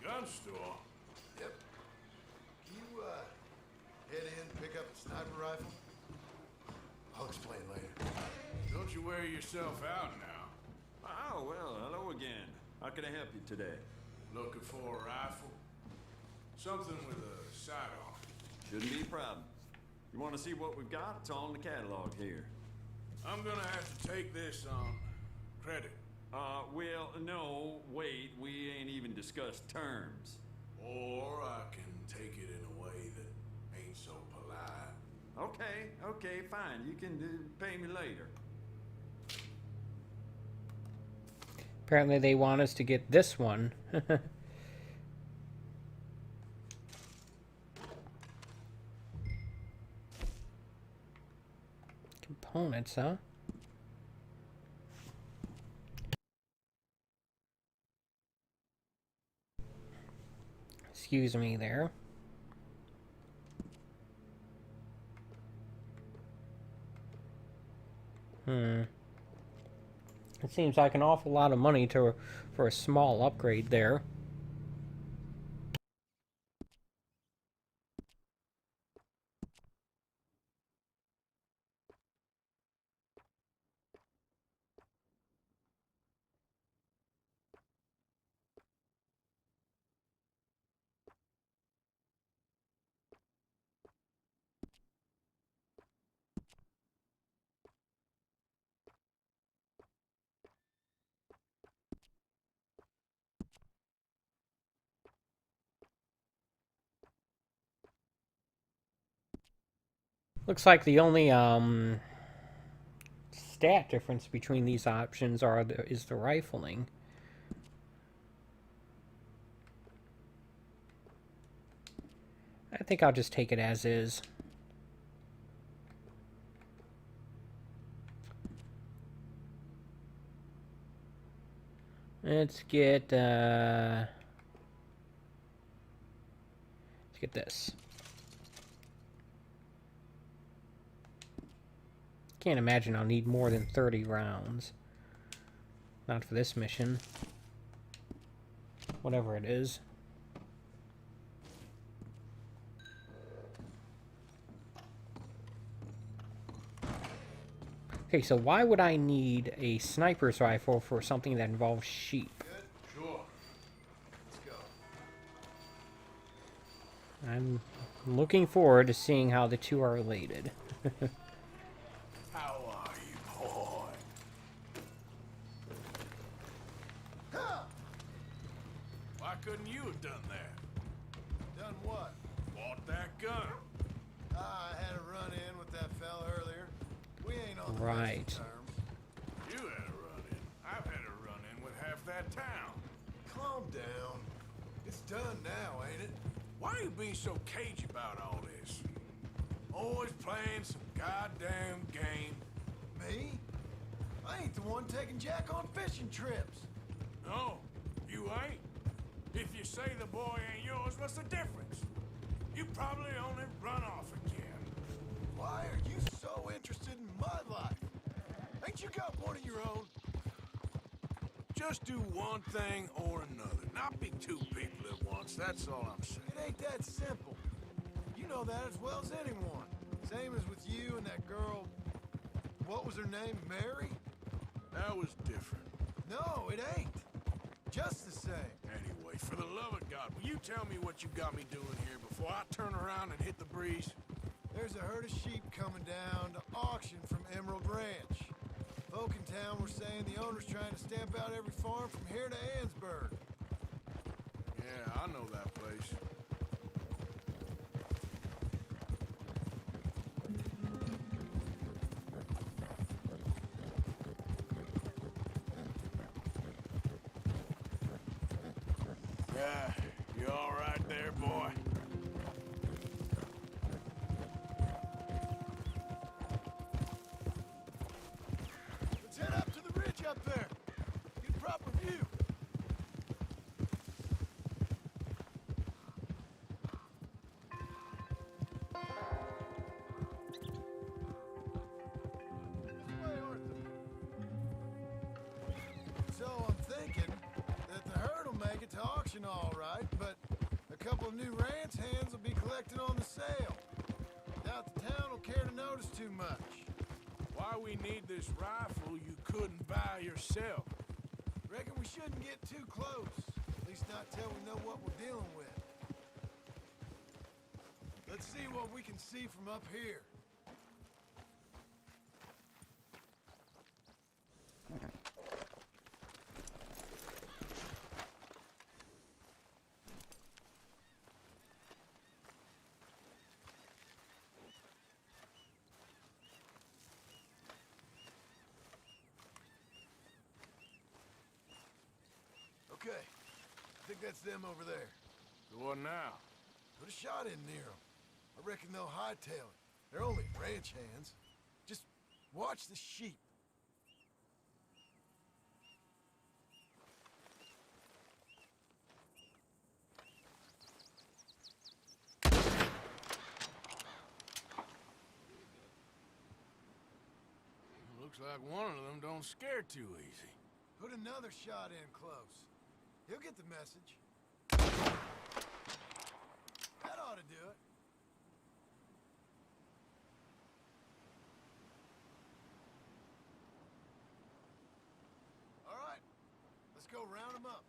Gun store? Yep. Can you, head in, pick up a sniper rifle? I'll explain later. Don't you wear yourself out now? Oh, well, hello again. How can I help you today? Looking for a rifle? Something with a sight-off. Shouldn't be a problem. You want to see what we've got? It's all in the catalog here. I'm gonna have to take this on credit. Well, no, wait. We ain't even discussed terms. Or I can take it in a way that ain't so polite. Okay, fine. You can pay me later. Apparently they want us to get this one. Components, huh? Excuse me there. It seems like an awful lot of money for a small upgrade there. Looks like the only stat difference between these options is the rifling. I think I'll just take it as is. Let's get this. Can't imagine I'll need more than 30 rounds. Not for this mission. Whatever it is. Okay, so why would I need a sniper's rifle for something that involves sheep? Good? Sure. Let's go. I'm looking forward to seeing how the two are related. How are you, boy? Why couldn't you have done that? Done what? Bought that gun. I had a run-in with that fella earlier. We ain't on the Right. best of terms. You had a run-in. I've had a run-in with half that town. Calm down. It's done now, ain't it? Why are you being so cagey about all this? Always playing some goddamn game. Me? I ain't the one taking Jack on fishing trips. No, you ain't. If you say the boy ain't yours, what's the difference? You probably only run off again. Why are you so interested in my life? Ain't you got one of your own? Just do one thing or another. Not be two people at once, that's all I'm saying. It ain't that simple. You know that as well as anyone. Same as with you and that girl... What was her name? Mary? That was different. No, it ain't. Just the same. Anyway, for the love of God, will you tell me what you got me doing here before I turn around and hit the breeze? There's a herd of sheep coming down to auction from Emerald Ranch. Folk in town were saying the owner's trying to stamp out every farm from here to Ansburg. Yeah, I know that place. Yeah, you all right there, boy? Let's head up to the ridge up there. Get a proper view. This way, Arthur. So I'm thinking that the herd will make it to auction all right, but a couple of new ranch hands will be collecting on the sale. Doubt the town will care to notice too much. Why we need this rifle you couldn't buy yourself? Reckon we shouldn't get too close. At least not till we know what we're dealing with. Let's see what we can see from up here. Okay, I think that's them over there. So what now? Put a shot in near them. I reckon they'll hightail it. They're only ranch hands. Just watch the sheep. Looks like one of them don't scare too easy. Put another shot in close. He'll get the message. That ought to do it. All right, let's go round them up.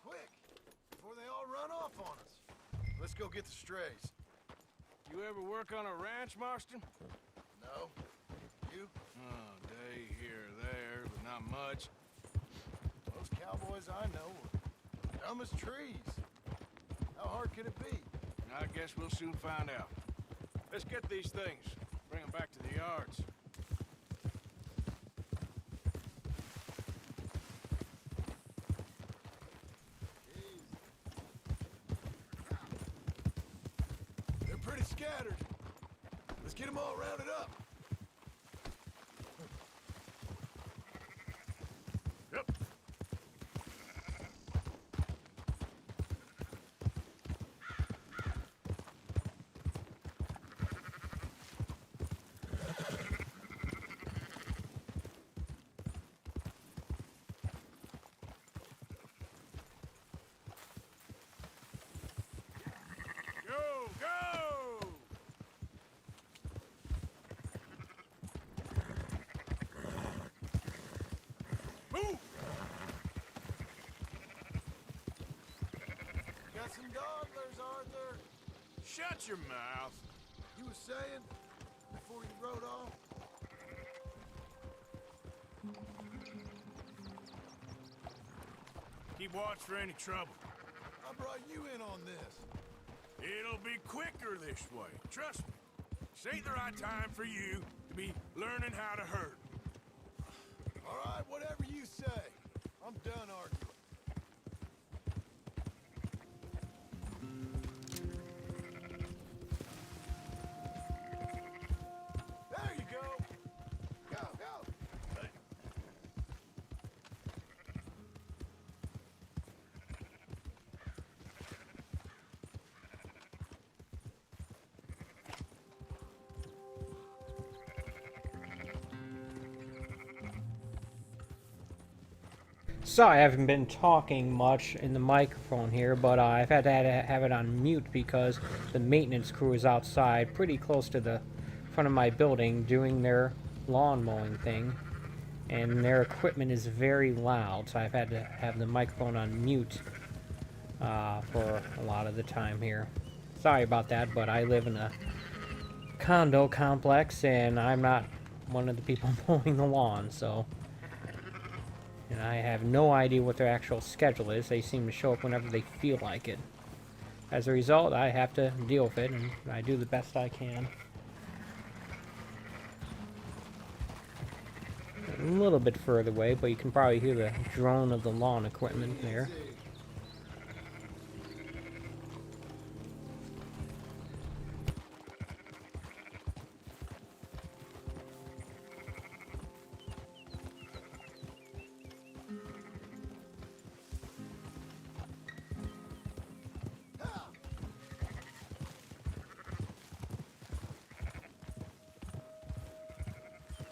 Quick, before they all run off on us. Let's go get the strays. You ever work on a ranch, Marston? No. You? Oh, day here or there, but not much. Most cowboys I know are dumb as trees. How hard could it be? I guess we'll soon find out. Let's get these things. Bring them back to the yards. They're pretty scattered. Let's get them all rounded up. Yep. Go, go! Move! Got some dawdlers, Arthur. Shut your mouth. You were saying before you rode off? Keep watch for any trouble. I brought you in on this. It'll be quicker this way. Trust me. This ain't the right time for you to be learning how to herd. All right, whatever you say. I'm done arguing. There you go. Go, go. Hey. Sorry, I haven't been talking much in the microphone here, but I've had to have it on mute because the maintenance crew is outside pretty close to the front of my building doing their lawn mowing thing, and their equipment is very loud, so I've had to have the microphone on mute for a lot of the time here. Sorry about that, but I live in a condo complex, and I'm not one of the people mowing the lawn, so... And I have no idea what their actual schedule is. They seem to show up whenever they feel like it. As a result, I have to deal with it, and I do the best I can. A little bit further away, but you can probably hear the drone of the lawn equipment there.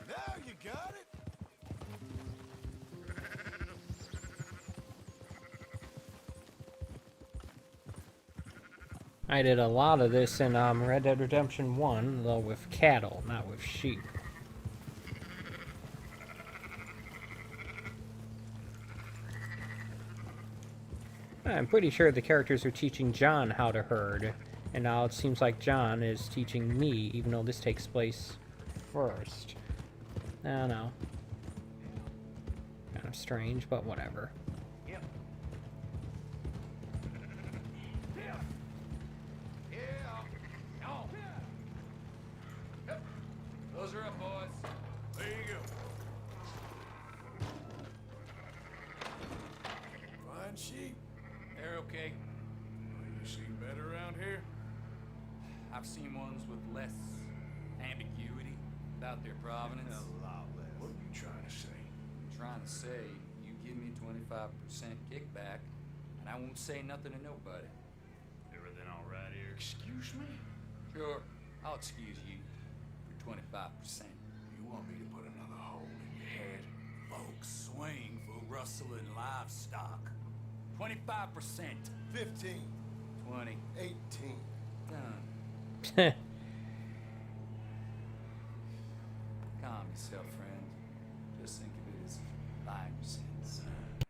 Now you got it. I did a lot of this in Red Dead Redemption 1, though with cattle, not with sheep. I'm pretty sure the characters are teaching John how to herd, and now it seems like John is teaching me, even though this takes place first. I don't know. Kind of strange, but whatever. Yep. Those are up, boys. There you go. Fine sheep. They're okay. You seen better around here? I've seen ones with less ambiguity about their provenance. A lot less. What are you trying to say? I'm trying to say, you give me 25% kickback, and I won't say nothing to nobody. Everything all right here? Excuse me? Sure, I'll excuse you for 25%. You want me to put another hole in your head? Folks swing for rustling livestock. 25%. 15. 20. 18. Done. Calm yourself, friend. Just think of it as 5%.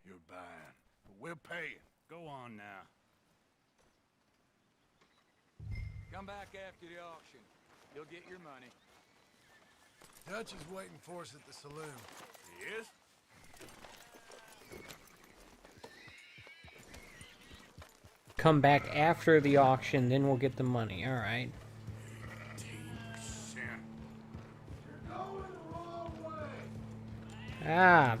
You're buying, but we're paying. Go on now. Come back after the auction. You'll get your money. Dutch is waiting for us at the saloon. He is? Come back after the auction, then we'll get the money. All right. 18%. You're going the wrong way. Ah,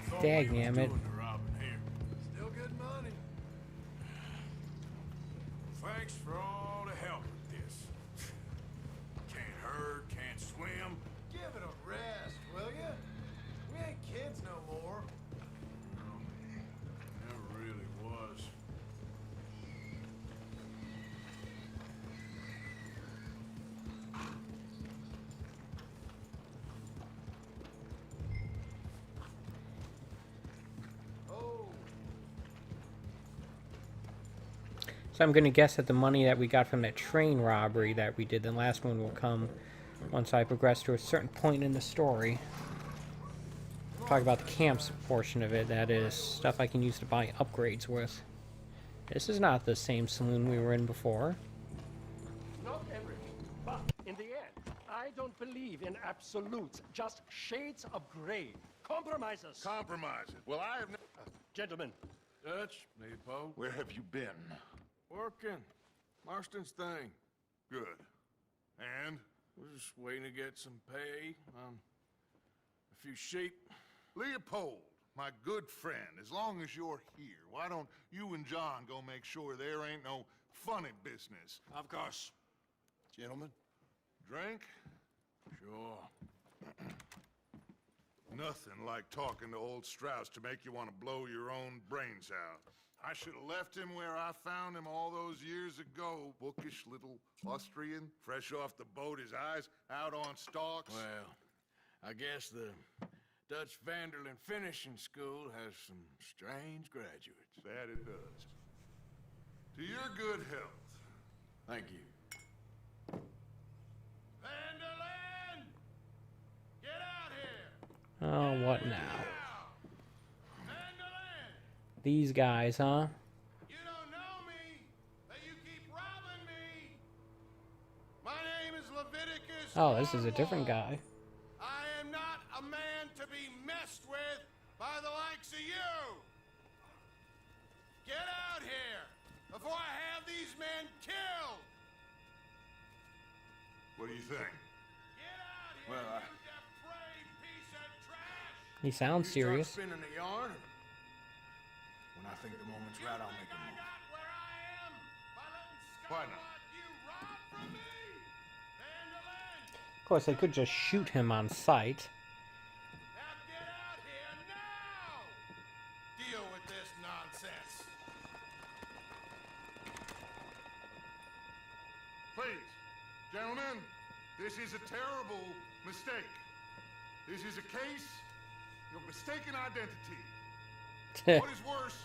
Thought we was dagnammit. doing the robbing here. Still good money. Thanks for all the help with this. Can't herd, can't swim. Give it a rest, will ya? We ain't kids no more. Never really was. Oh, So I'm going to guess that the money that we got from that train robbery that we did, the last one, will come once I progress to a certain point in the story. Talk about the camps portion of it, that is stuff I can use to buy upgrades with. This is not the same saloon we were in before. Not everything, but in the end, I don't believe in absolutes, just shades of gray. Compromises. Compromise it. Well, I have no... Gentlemen, Dutch, me, Poe. Where have you been? Working. Marston's thing. Good. And? We're just waiting to get some pay on a few sheep. Leopold, my good friend, as long as you're here, why don't you and John go make sure there ain't no funny business? Of course. Gentlemen, drink? Sure. Nothing like talking to old Strauss to make you want to blow your own brains out. I should have left him where I found him all those years ago. Bookish little Austrian, fresh off the boat, his eyes out on stalks. Well, I guess the Dutch Vanderlyn Finishing School has some strange graduates. That it does. To your good health. Thank you. Vanderlyn! Get out here! Oh, what now? Vanderlyn! These guys, huh? You don't know me, but you keep robbing me. My name is Leviticus. Oh, this is a different guy. I am not a man to be messed with by the likes of you. Get out here before I have these men killed. What do you think? Get out here, Well, you depraved piece of trash. He sounds You serious. start spinning the yarn. When I think the moment's right, I'll make a move. Where I am by letting Why scum not? like you rob from me. Vanderlyn, Of course, they could just shoot him on sight. now get out here now. Deal with this nonsense. Please, gentlemen, this is a terrible mistake. This is a case of mistaken identity. What is worse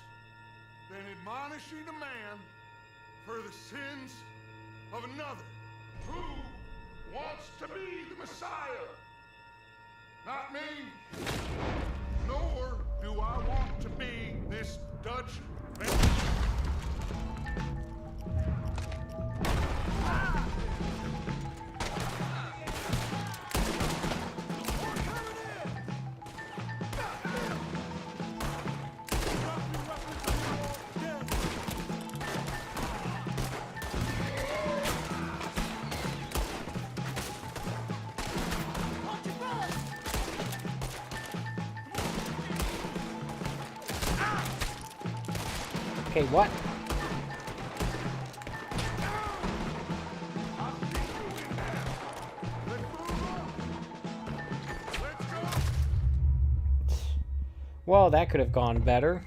than admonishing a man for the sins of another? Who wants to be the Messiah? Not me. Nor do I want to be this Dutch man. Okay, what? Well, that could have gone better.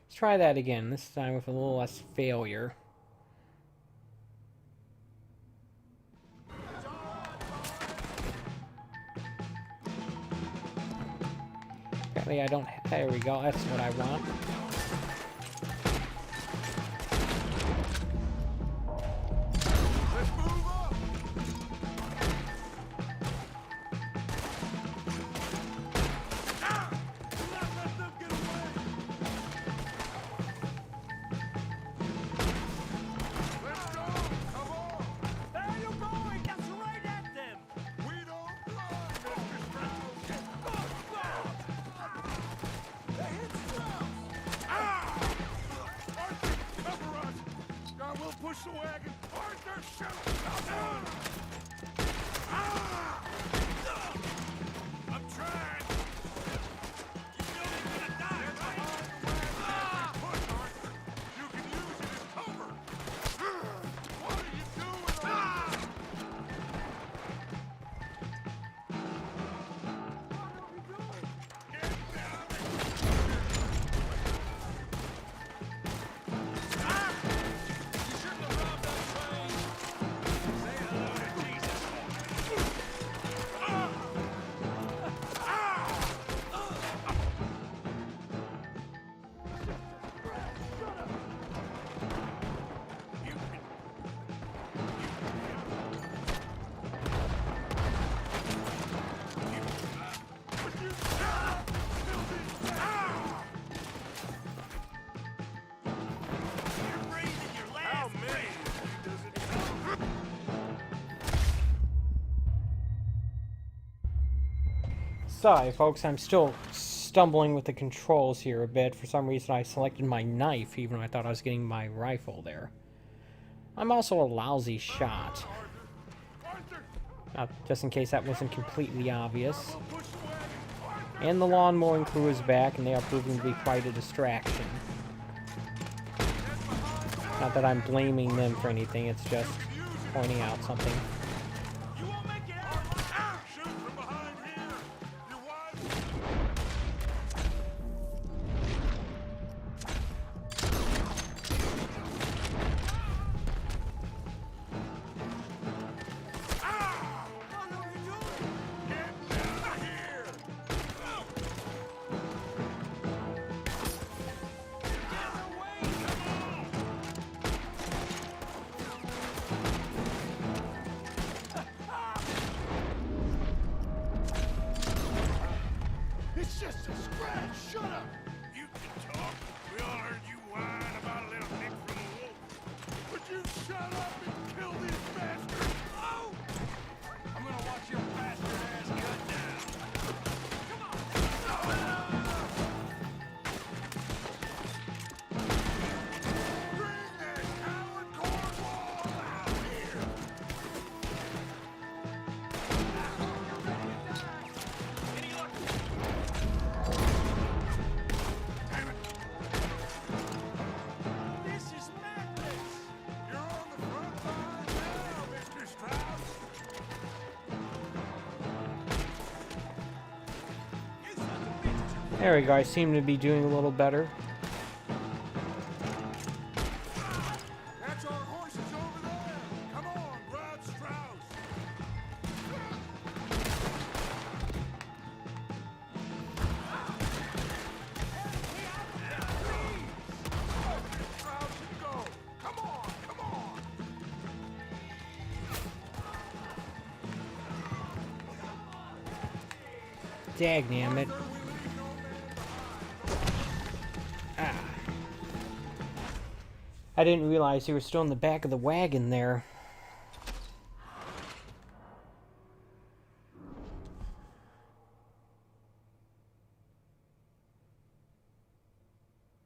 Let's try that again, this time with a little less failure. Apparently I don't... There we go, that's what I want. push the wagon. Arthur, shoot! Come on! Ah! I'm trying. You know you're gonna die, right? Ah! Push, Arthur. You can use it as cover. What are you doing? Ah! Sorry, folks, I'm still stumbling with the controls here a bit. For some reason, I selected my knife, even though I thought I was getting my rifle there. I'm also a lousy shot. Just in case that wasn't completely obvious. And the lawn mowing crew is back, and they are proving to be quite a distraction. Not that I'm blaming them for anything, it's just pointing out something. It's just a scratch. Shut up. You can talk. We all heard you whine about a little nick from a wolf. Would you shut up and kill these bastards? Oh! I'm gonna watch your bastard ass cut down. Come on. Bring that coward cornwall out here. Any luck? This is madness! You're on the front line now, Mr. Strauss! There we go, I seem to be doing a little better. That's our horses over there! Come on, Brad Strauss! Strauss, you go! Come on, come on! Dagnammit. Ah. I didn't realize he was still in the back of the wagon there.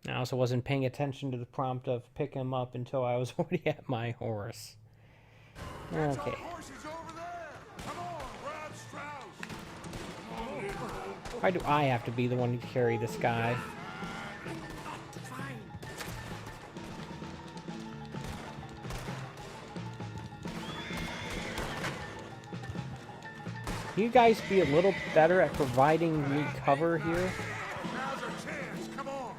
I also wasn't paying attention to the prompt of pick him up until I was already at my horse. Okay. Why do I have to be the one to carry this guy? Can you guys be a little better at providing me cover here? Now's our chance, come on!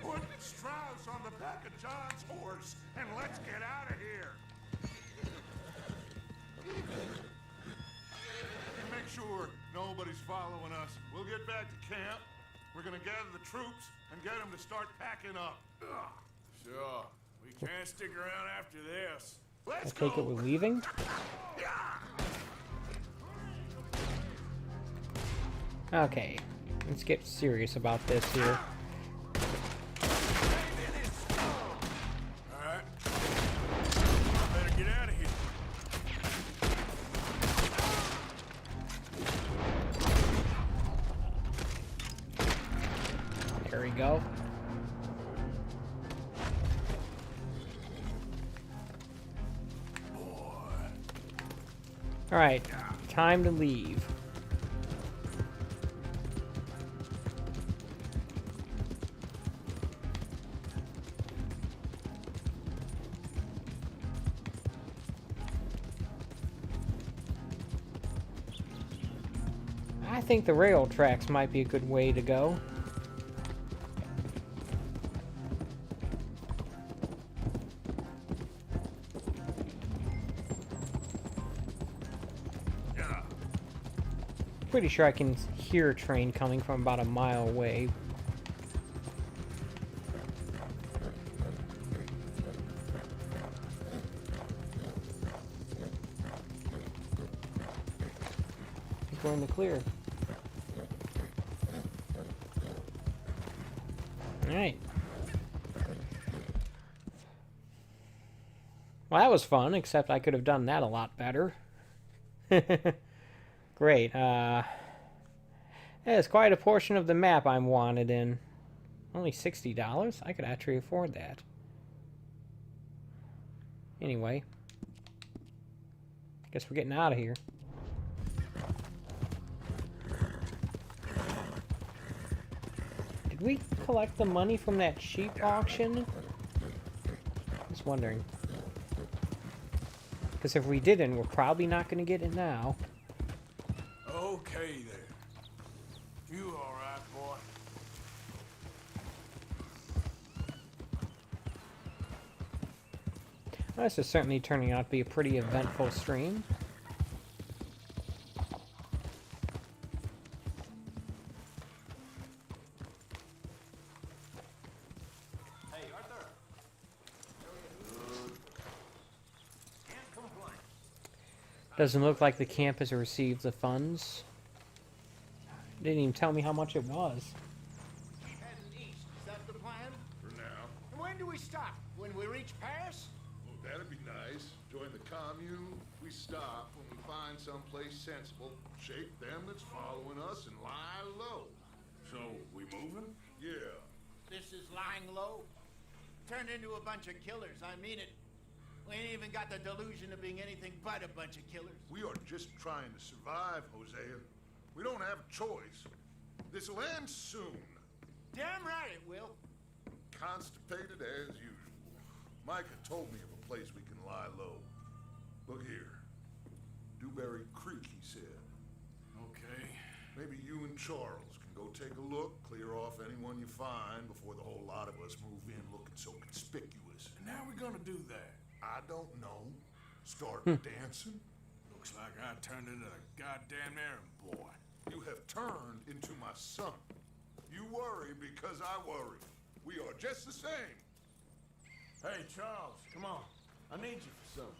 Put Strauss on the back of John's horse, and let's get out of here! And make sure nobody's following us. We'll get back to camp. We're gonna gather the troops and get them to start packing up. Sure. We can't stick around after this. I take it we're leaving? Okay, let's get serious about this here. Alright. Better get out of here. There we go. Alright, time to leave. I think the rail tracks might be a good way to go. Pretty sure I can hear a train coming from about a mile away. I think we're in the clear. Alright. Well, that was fun, except I could have done that a lot better. Great. There's quite a portion of the map I'm wanted in. Only $60? I could actually afford that. Anyway. Guess we're getting out of here. Did we collect the money from that sheep auction? Just wondering. Because if we didn't, we're probably not going to get it now. Okay there. You all right, boy? Well, this is certainly turning out to be a pretty eventful stream. Hey, Arthur. Can't complain. Doesn't look like the camp has received the funds. Didn't even tell me how much it was. Keep heading east. Is that the plan? For now. And when do we stop? When we reach Paris? Well, that'd be nice. Join the commune. We stop when we find someplace sensible. Shake them that's following us and lie low. So, we moving? Yeah. This is lying low. Turned into a bunch of killers. I mean it. We ain't even got the delusion of being anything but a bunch of killers. We are just trying to survive, Hosea. We don't have a choice. This'll end soon. Damn right it will. Constipated as usual. Micah told me of a place we can lie low. Look here. Dewberry Creek, he said. Okay. Maybe you and Charles can go take a look, clear off anyone you find before the whole lot of us move in looking so conspicuous. And how are we gonna do that? I don't know. Start dancing? Looks like I turned into a goddamn errand boy. You have turned into my son. You worry because I worry. We are just the same. Hey, Charles, come on. I need you for something.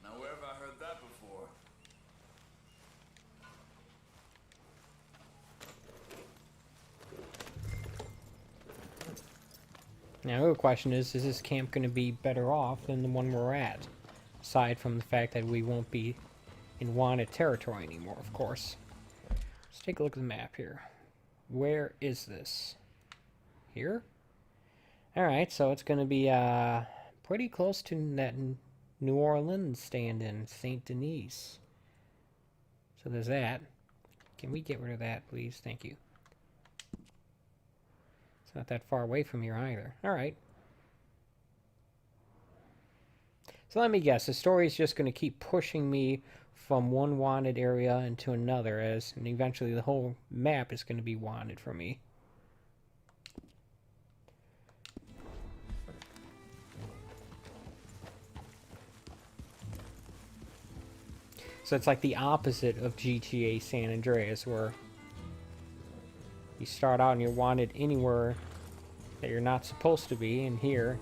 Now, where have I heard that before? Now, the question is this camp going to be better off than the one we're at? Aside from the fact that we won't be in wanted territory anymore, of course. Let's take a look at the map here. Where is this? Here? Alright, so it's going to be pretty close to that New Orleans stand-in, St. Denis. So there's that. Can we get rid of that, please? Thank you. It's not that far away from here either. Alright. So let me guess, the story is just going to keep pushing me from one wanted area into another, and eventually the whole map is going to be wanted for me. So it's like the opposite of GTA San Andreas, where you start out and you're wanted anywhere that you're not supposed to be, and here,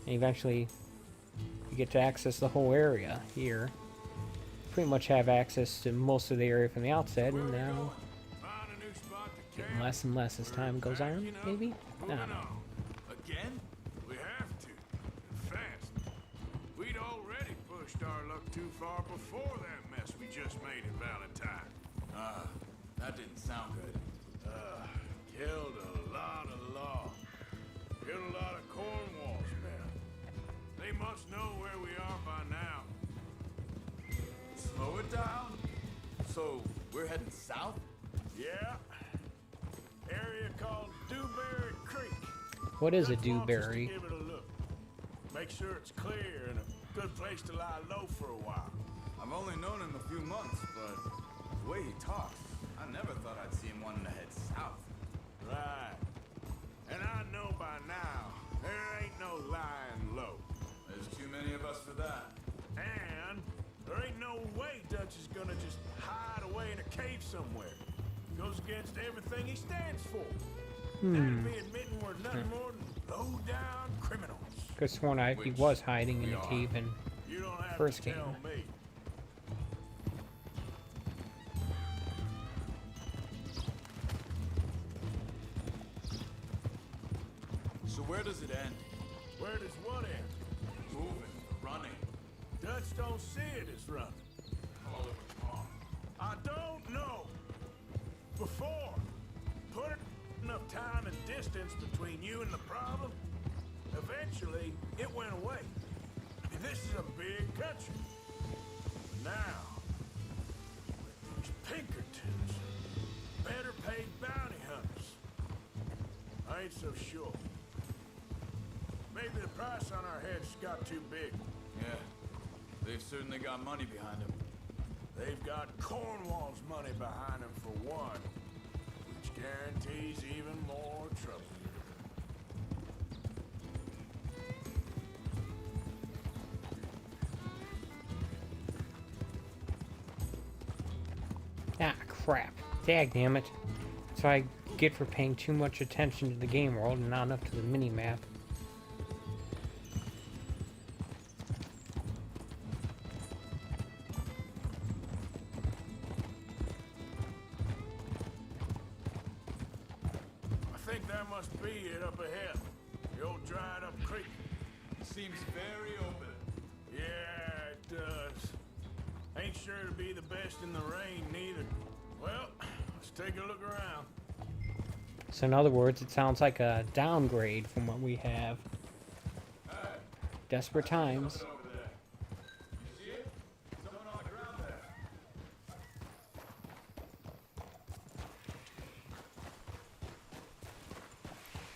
and eventually you get to access the whole area here. Pretty much have access to most of the area from the outset, and now getting less and less as time goes on, maybe? I don't know. Again? We have to. And fast. We'd already pushed our luck too far before that mess we just made in Valentine. That didn't sound good. Killed a lot of law. Killed a lot of Cornwall's men. They must know where we are by now. Slow it down. So, we're heading south? Yeah. Area called Dewberry Creek. What is a Dutch wants us to dewberry? give it a look. Make sure it's clear and a good place to lie low for a while. I've only known him a few months, but the way he talks, I never thought I'd see him wanting to head south. Right. And I know by now, there ain't no lying low. There's too many of us for that. And there ain't no way Dutch is gonna just hide away in a cave somewhere. Goes against everything he stands for. That'd be admitting we're nothing more than low-down criminals. Could sworn he was hiding in the cave in You don't have first to game. tell me. So where does it end? Where does what end? Moving, running. Dutch don't see it as running. Call it wrong. I don't know. Before, put enough time and distance between you and the problem, eventually it went away. I mean, this is a big country. Now, there's Pinkertons, better paid bounty hunters. I ain't so sure. Maybe the price on our heads got too big. Yeah, they've certainly got money behind them. They've got Cornwall's money behind them for one, which guarantees even more trouble. Ah, crap. Dagnammit. That's what I get for paying too much attention to the game world and not enough to the mini-map. I think that must be it up ahead. The old dried up creek. It seems very open. Yeah, it does. Ain't sure to be the best in the rain, neither. Well, let's take a look around. So in other words, it sounds like a downgrade from what we have. Desperate times. Over there. You see it? Someone on the ground there.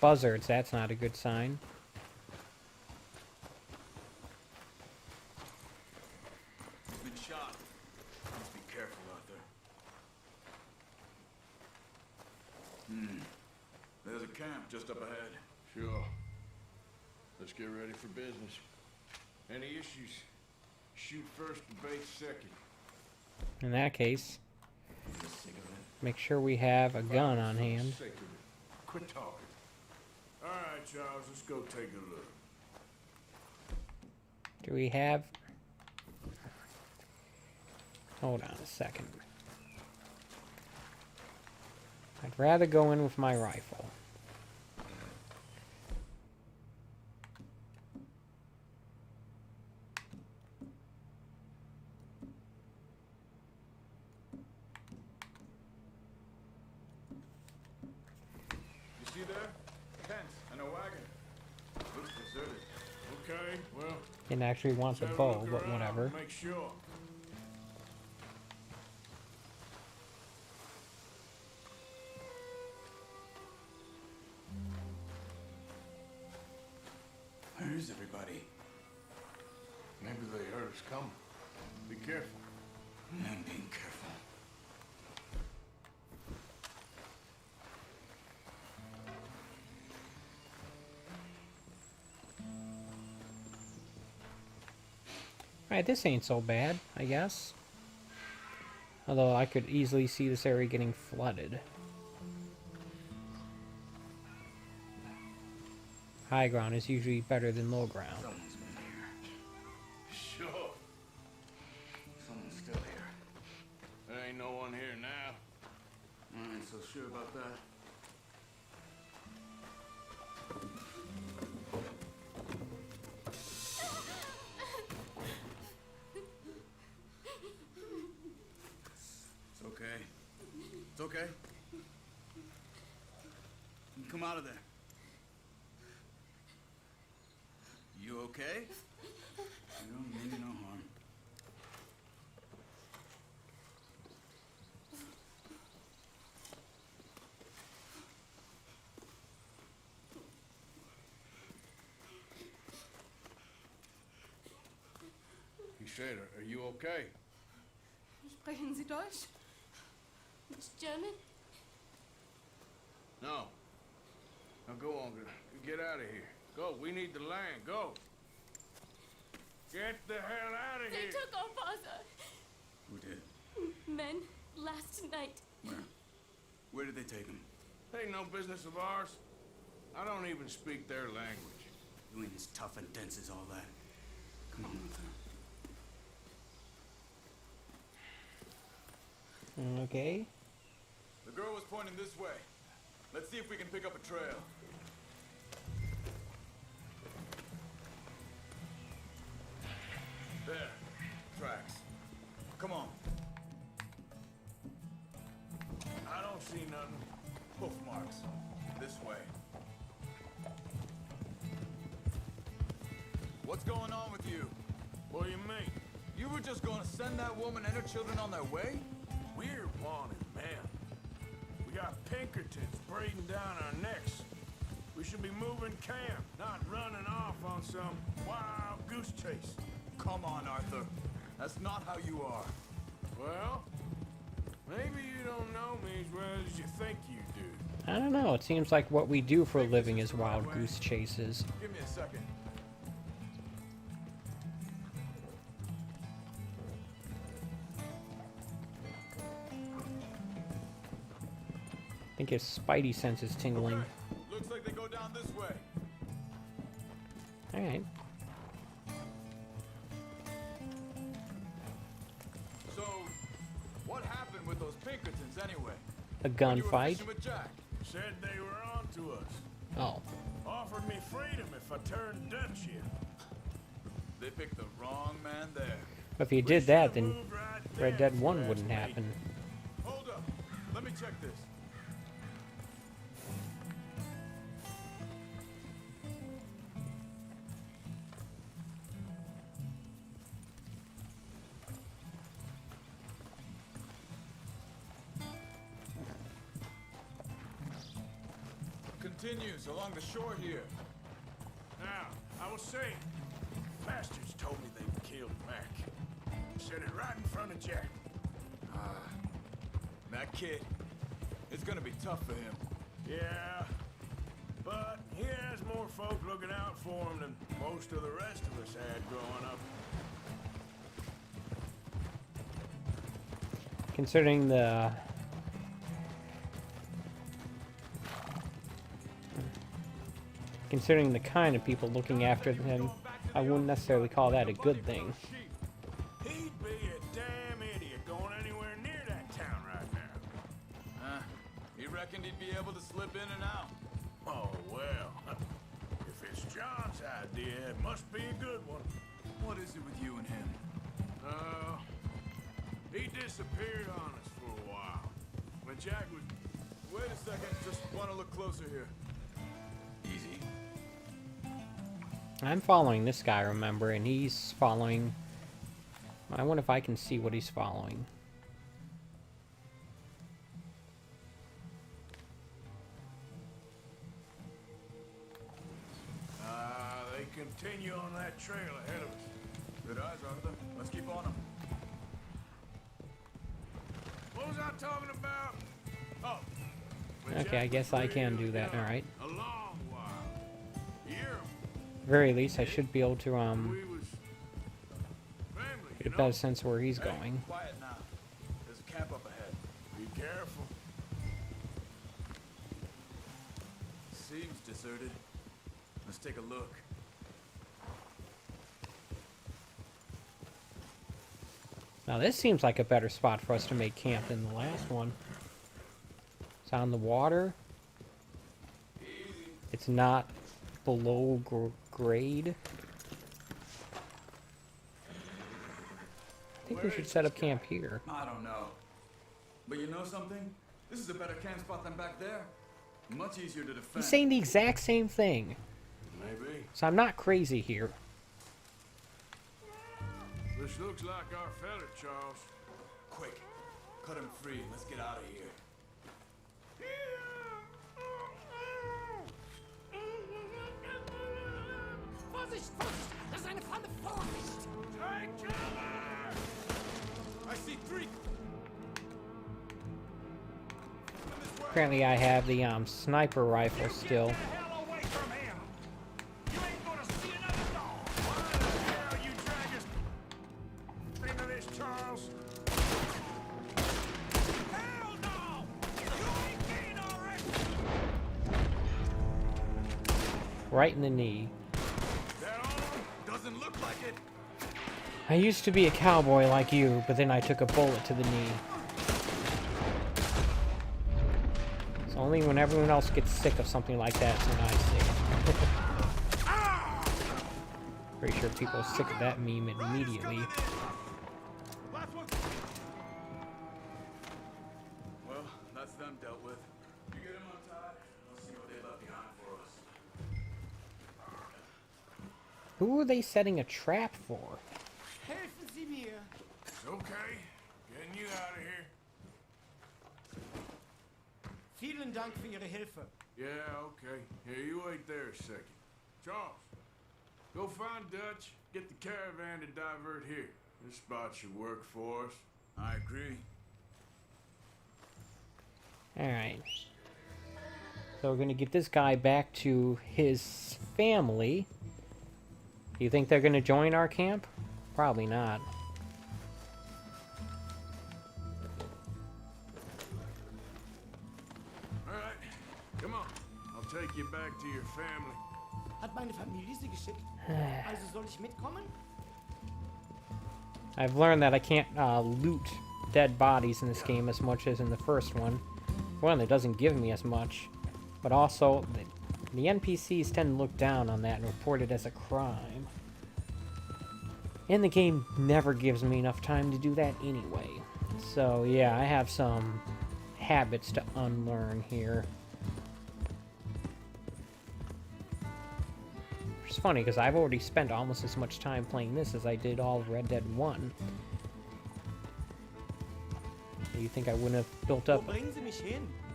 Buzzards, that's not a good sign. He's been shot. Let's be careful, Arthur. There's a camp just up ahead. Sure. Let's get ready for business. Any issues? Shoot first, debate second. In that case, Here's a cigarette. make sure we have a gun on hand. Sake of it. Quit talking. All right, Charles, let's go take a look. Do we have... Hold on a second. I'd rather go in with my rifle. You see there? Tents and a wagon. Looks deserted. Okay, well, Didn't actually want the let's have a bow, look but around, whatever. Make sure. Where is everybody? Maybe they heard us coming. Be careful. I'm being careful. Alright, this ain't so bad, I guess. Although I could easily see this area getting flooded. High ground is usually better than low ground. Someone's been here. Sure. Someone's still here. There ain't no one here now. I ain't so sure about that. It's okay. It's okay. You come out of there. You okay? You don't mean no harm. said, are you okay? Sprechen Sie Deutsch? It's German? No. Now go on, get out of here. Go, we need the land, go. Get the hell out of They here. took our father. Who did? Men, last night. Where? Where did they take him? Ain't no business of ours. I don't even speak their language. You ain't as tough and dense as all that. Come on, Arthur. Okay. The girl was pointing this way. Let's see if we can pick up a trail. There. Tracks. Come on. I don't see nothing. Hoof marks. This way. What's going on with you? What do you mean? You were just gonna send that woman and her children on their way? We're wanted, man. We got Pinkertons breathing down our necks. We should be moving camp, not running off on some wild goose chase. Come on, Arthur. That's not how you are. Well, maybe you don't know me as well as you think you do. I don't know. It seems like what we do for a living is wild goose chases. Give me a second. I think his spidey sense is tingling. Okay. Looks like they go down this way. Alright. So, what happened with those Pinkertons anyway? A When you were gunfight? fishing with Jack? Said they were on to us. Oh. Offered me freedom if I turned Dutch in. They picked the wrong man there. If you did that, then Red Dead 1 wouldn't happen. Hold up. Let me check this. Continues along the shore here. Now, I was saying, bastards told me they killed Mac. Said it right in front of Jack. That kid, it's gonna be tough for him. Yeah, but he has more folk looking out for him than most of the rest of us had growing up. Considering the... Considering the kind of people looking after him, I wouldn't necessarily call that a good thing. He'd be a damn idiot going anywhere near that town right now. He reckoned he'd be able to slip in and out. Oh, well. If it's John's idea, it must be a good one. What is it with you and him? He disappeared on us for a while. When Jack was... Wait a second, just want to look closer here. Easy. I'm following this guy, remember, and he's following... I wonder if I can see what he's following. They continue on that trail ahead of us. Good eyes, Arthur. Let's keep on them. What was I talking about? Oh. Okay, I guess I can do that, alright. A long while. Year. Very least, I should be able to, We was family, get a better sense of where he's going. Quiet now. There's a camp up ahead. Be careful. Seems deserted. Let's take a look. Now this seems like a better spot for us to make camp than the last one. It's on the water. It's not below grade. I think we should set up camp here. I don't know. But you know something? This is a better camp spot than back there. Much easier to defend. He's saying the exact same thing. Maybe. So I'm not crazy here. This looks like our fella, Charles. Quick. Cut him free. Let's get out of here. Vorsicht, Vorsicht! Das ist eine Falle! Vorsicht! I see 3. Apparently I have the sniper rifle still. Right in the knee. Doesn't look like it. I used to be a cowboy like you, but then I took a bullet to the knee. It's only when everyone else gets sick of something like that when I say it. Pretty sure people are sick of that meme immediately. Well, that's them dealt with. You get them untied, we'll see what they left behind for us. Who are they setting a trap for? Helfen Sie mir. It's okay. Getting you out of here. Vielen Dank für Ihre Hilfe. Yeah, okay. Here, you wait there a second. Charles, go find Dutch. Get the caravan to divert here. This spot should work for us. I agree. Alright. So we're gonna get this guy back to his family. Do you think they're gonna join our camp? Probably not. Alright, come on. I'll take you back to your family. Hat meine Familie Sie geschickt? Also soll ich mitkommen? I've learned that I can't loot dead bodies in this game as much as in the first one. One, it doesn't give me as much, but also the NPCs tend to look down on that and report it as a crime. And the game never gives me enough time to do that anyway. So yeah, I have some habits to unlearn here. It's funny because I've already spent almost as much time playing this as I did all of Red Dead 1. You think I wouldn't have built up,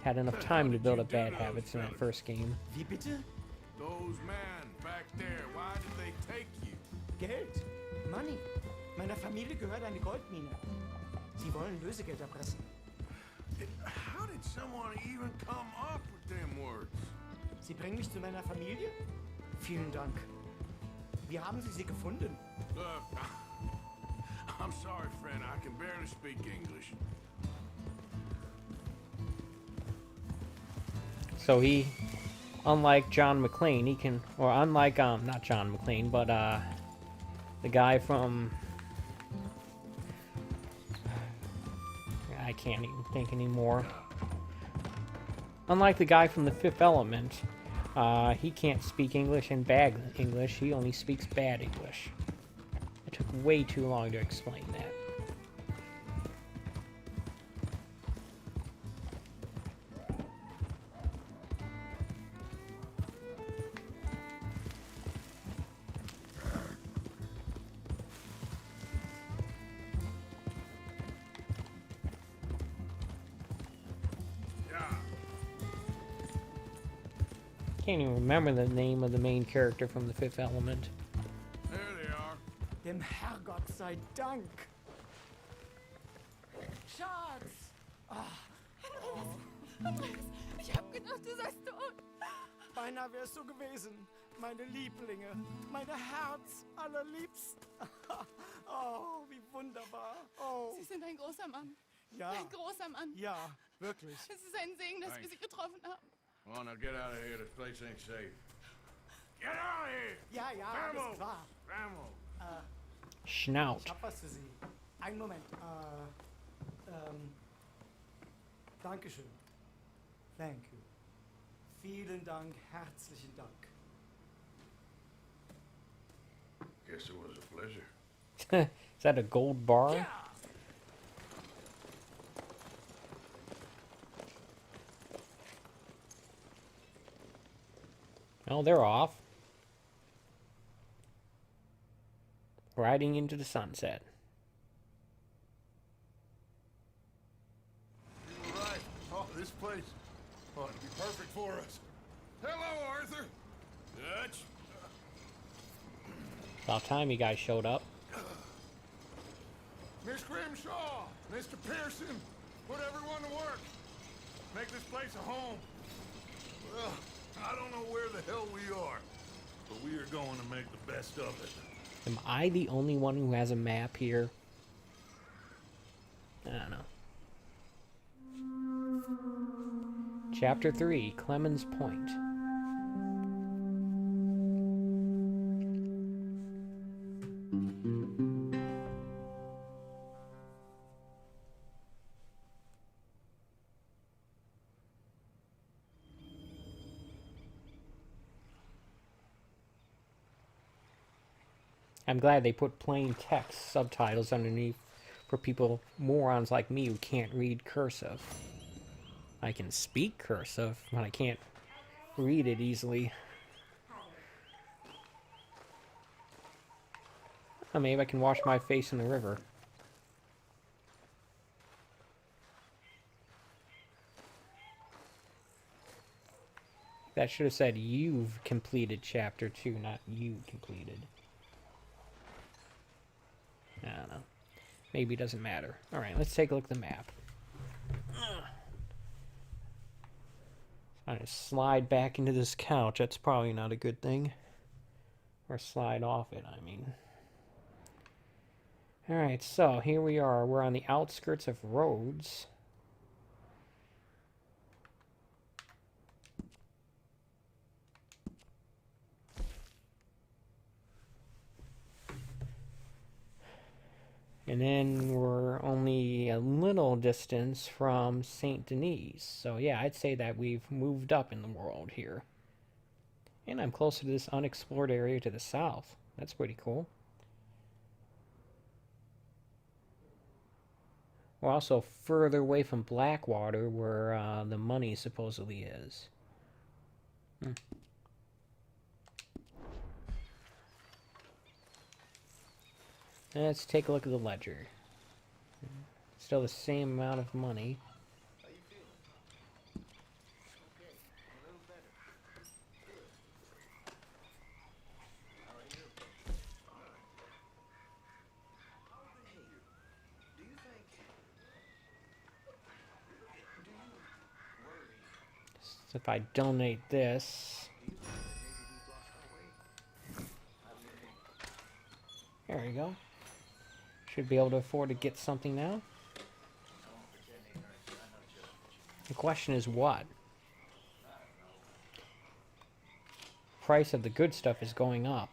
had enough time to build up bad habits in that first game? Wie bitte? Those men back there, why did they take you? Geld. Money. Meiner Familie gehört eine Goldmine. Sie wollen Lösegeld erpressen. How did someone even come up with them words? Sie bringen mich zu meiner Familie? Vielen Dank. Wie haben Sie sie gefunden? Look, I'm sorry, friend. I can barely speak English. So he, unlike John McClane, he can, or unlike, not John McClane, but, the guy from, I can't even think anymore. Unlike the guy from The Fifth Element, he can't speak English and bad English, he only speaks bad English. It took way too long to explain that. Can't even remember the name of the main character from The Fifth Element. There they are. Dem Herrgott sei Dank. Schatz! Andreas, ich hab gedacht, du seist tot. Beinahe wärst du gewesen. Meine Lieblinge. Meine Herz allerliebst. Oh, wie wunderbar. Oh. Sie sind ein großer Mann. Ja. Ein großer Mann. Ja, wirklich. Es ist ein Segen, dass wir Sie getroffen haben. Well, now get out of here. This place ain't safe. Get out of here! Ja, ja, Vamos! alles klar. Vamos! Schnaut. Ich hab was für Sie. Einen Moment. Dankeschön. Thank you. Vielen Dank, herzlichen Dank. Guess it was a pleasure. Is that a gold bar? Yeah. Well, they're off. Riding into the sunset. You were right. Oh, this place. Oh, it'd be perfect for us. Hello, Arthur. Dutch? About time you guys showed up. Scrimshaw, Mr. Pearson, put everyone to work. Make this place a home. Well, I don't know where the hell we are, but we are going to make the best of it. Am I the only one who has a map here? I don't know. Chapter 3, Clemens Point. I'm glad they put plain text subtitles underneath for people, morons like me, who can't read cursive. I can speak cursive, but I can't read it easily. Oh, maybe I can wash my face in the river. That should have said you've completed chapter 2, not you completed. I don't know. Maybe it doesn't matter. Alright, let's take a look at the map. I'm going to slide back into this couch. That's probably not a good thing. Or slide off it, I mean. Alright, so here we are. We're on the outskirts of Rhodes. And then we're only a little distance from St. Denis. So yeah, I'd say that we've moved up in the world here. And I'm closer to this unexplored area to the south. That's pretty cool. We're also further away from Blackwater, where the money supposedly is. Let's take a look at the ledger. Still the same amount of money. How you feeling? Okay, a little better. Good. How are you? Fine. Hey, do you think... Do you worry? So if I donate this... There we go. Should be able to afford to get something now. The question is what? Price of the good stuff is going up.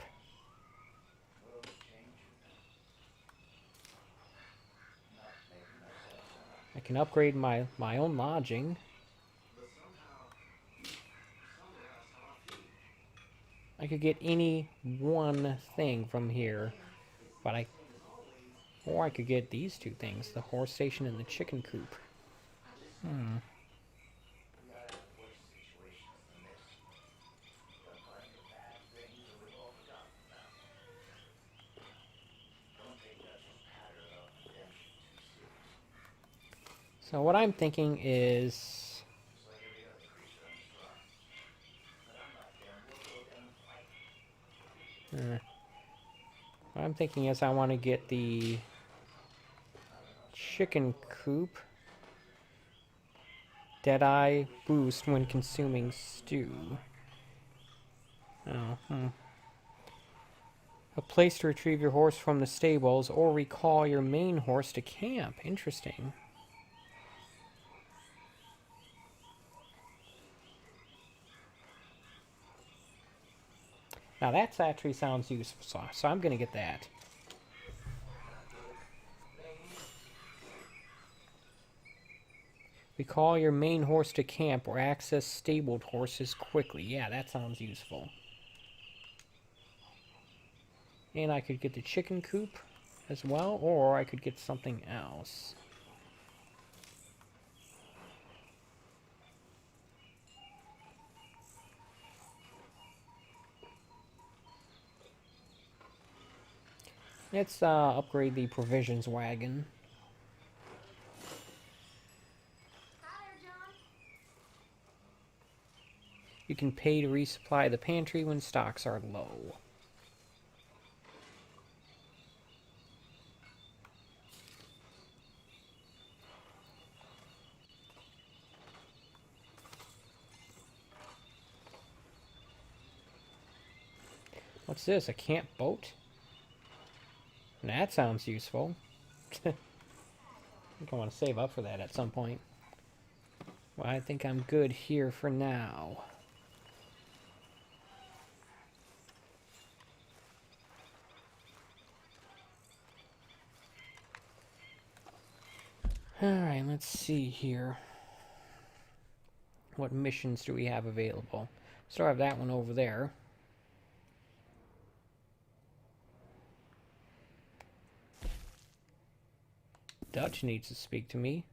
I can upgrade my own lodging. I could get any one thing from here, but or I could get these two things, the horse station and the chicken coop. So what I'm thinking is... what I'm thinking is I want to get the chicken coop. Deadeye boost when consuming stew. A place to retrieve your horse from the stables or recall your main horse to camp. Interesting. Now that actually sounds useful, so I'm going to get that. Recall your main horse to camp or access stabled horses quickly. Yeah, that sounds useful. And I could get the chicken coop as well, or I could get something else. Let's upgrade the provisions wagon. You can pay to resupply the pantry when stocks are low. What's this? A camp boat? That sounds useful. I think I want to save up for that at some point. Well, I think I'm good here for now. Alright, let's see here. What missions do we have available? Still have that one over there. Dutch needs to speak to me.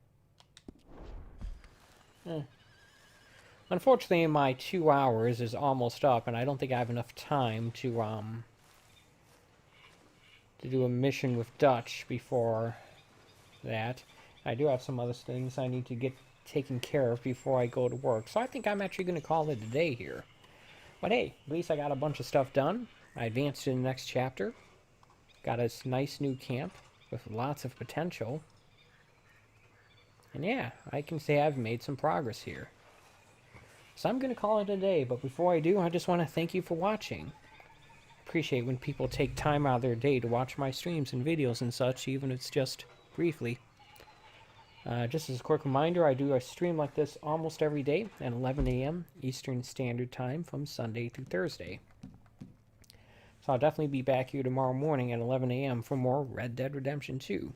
Unfortunately, my 2 hours is almost up, and I don't think I have enough time to do a mission with Dutch before that. I do have some other things I need to get taken care of before I go to work, so I think I'm actually going to call it a day here. But hey, at least I got a bunch of stuff done. I advanced to the next chapter. Got a nice new camp with lots of potential. And yeah, I can say I've made some progress here. So I'm going to call it a day, but before I do, I just want to thank you for watching. Appreciate when people take time out of their day to watch my streams and videos and such, even if it's just briefly. Just as a quick reminder, I do a stream like this almost every day at 11 a.m. Eastern Standard Time from Sunday through Thursday. So I'll definitely be back here tomorrow morning at 11 a.m. for more Red Dead Redemption 2.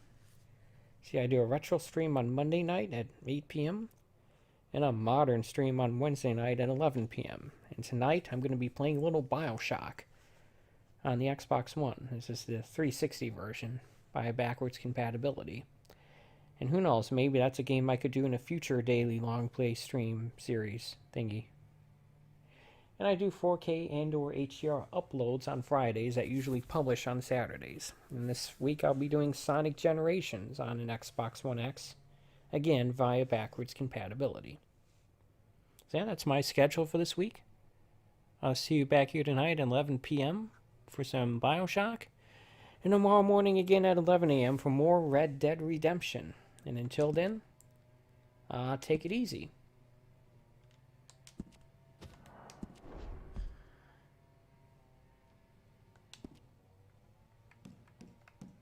See, I do a retro stream on Monday night at 8 p.m. and a modern stream on Wednesday night at 11 p.m. And tonight, I'm going to be playing a little BioShock on the Xbox One. This is the 360 version by backwards compatibility. And who knows, maybe that's a game I could do in a future daily long play stream series thingy. And I do 4K and or HDR uploads on Fridays that usually publish on Saturdays. And this week I'll be doing Sonic Generations on an Xbox One X, again via backwards compatibility. So yeah, that's my schedule for this week. I'll see you back here tonight at 11 p.m. for some BioShock, and tomorrow morning again at 11 a.m. for more Red Dead Redemption. And until then, take it easy.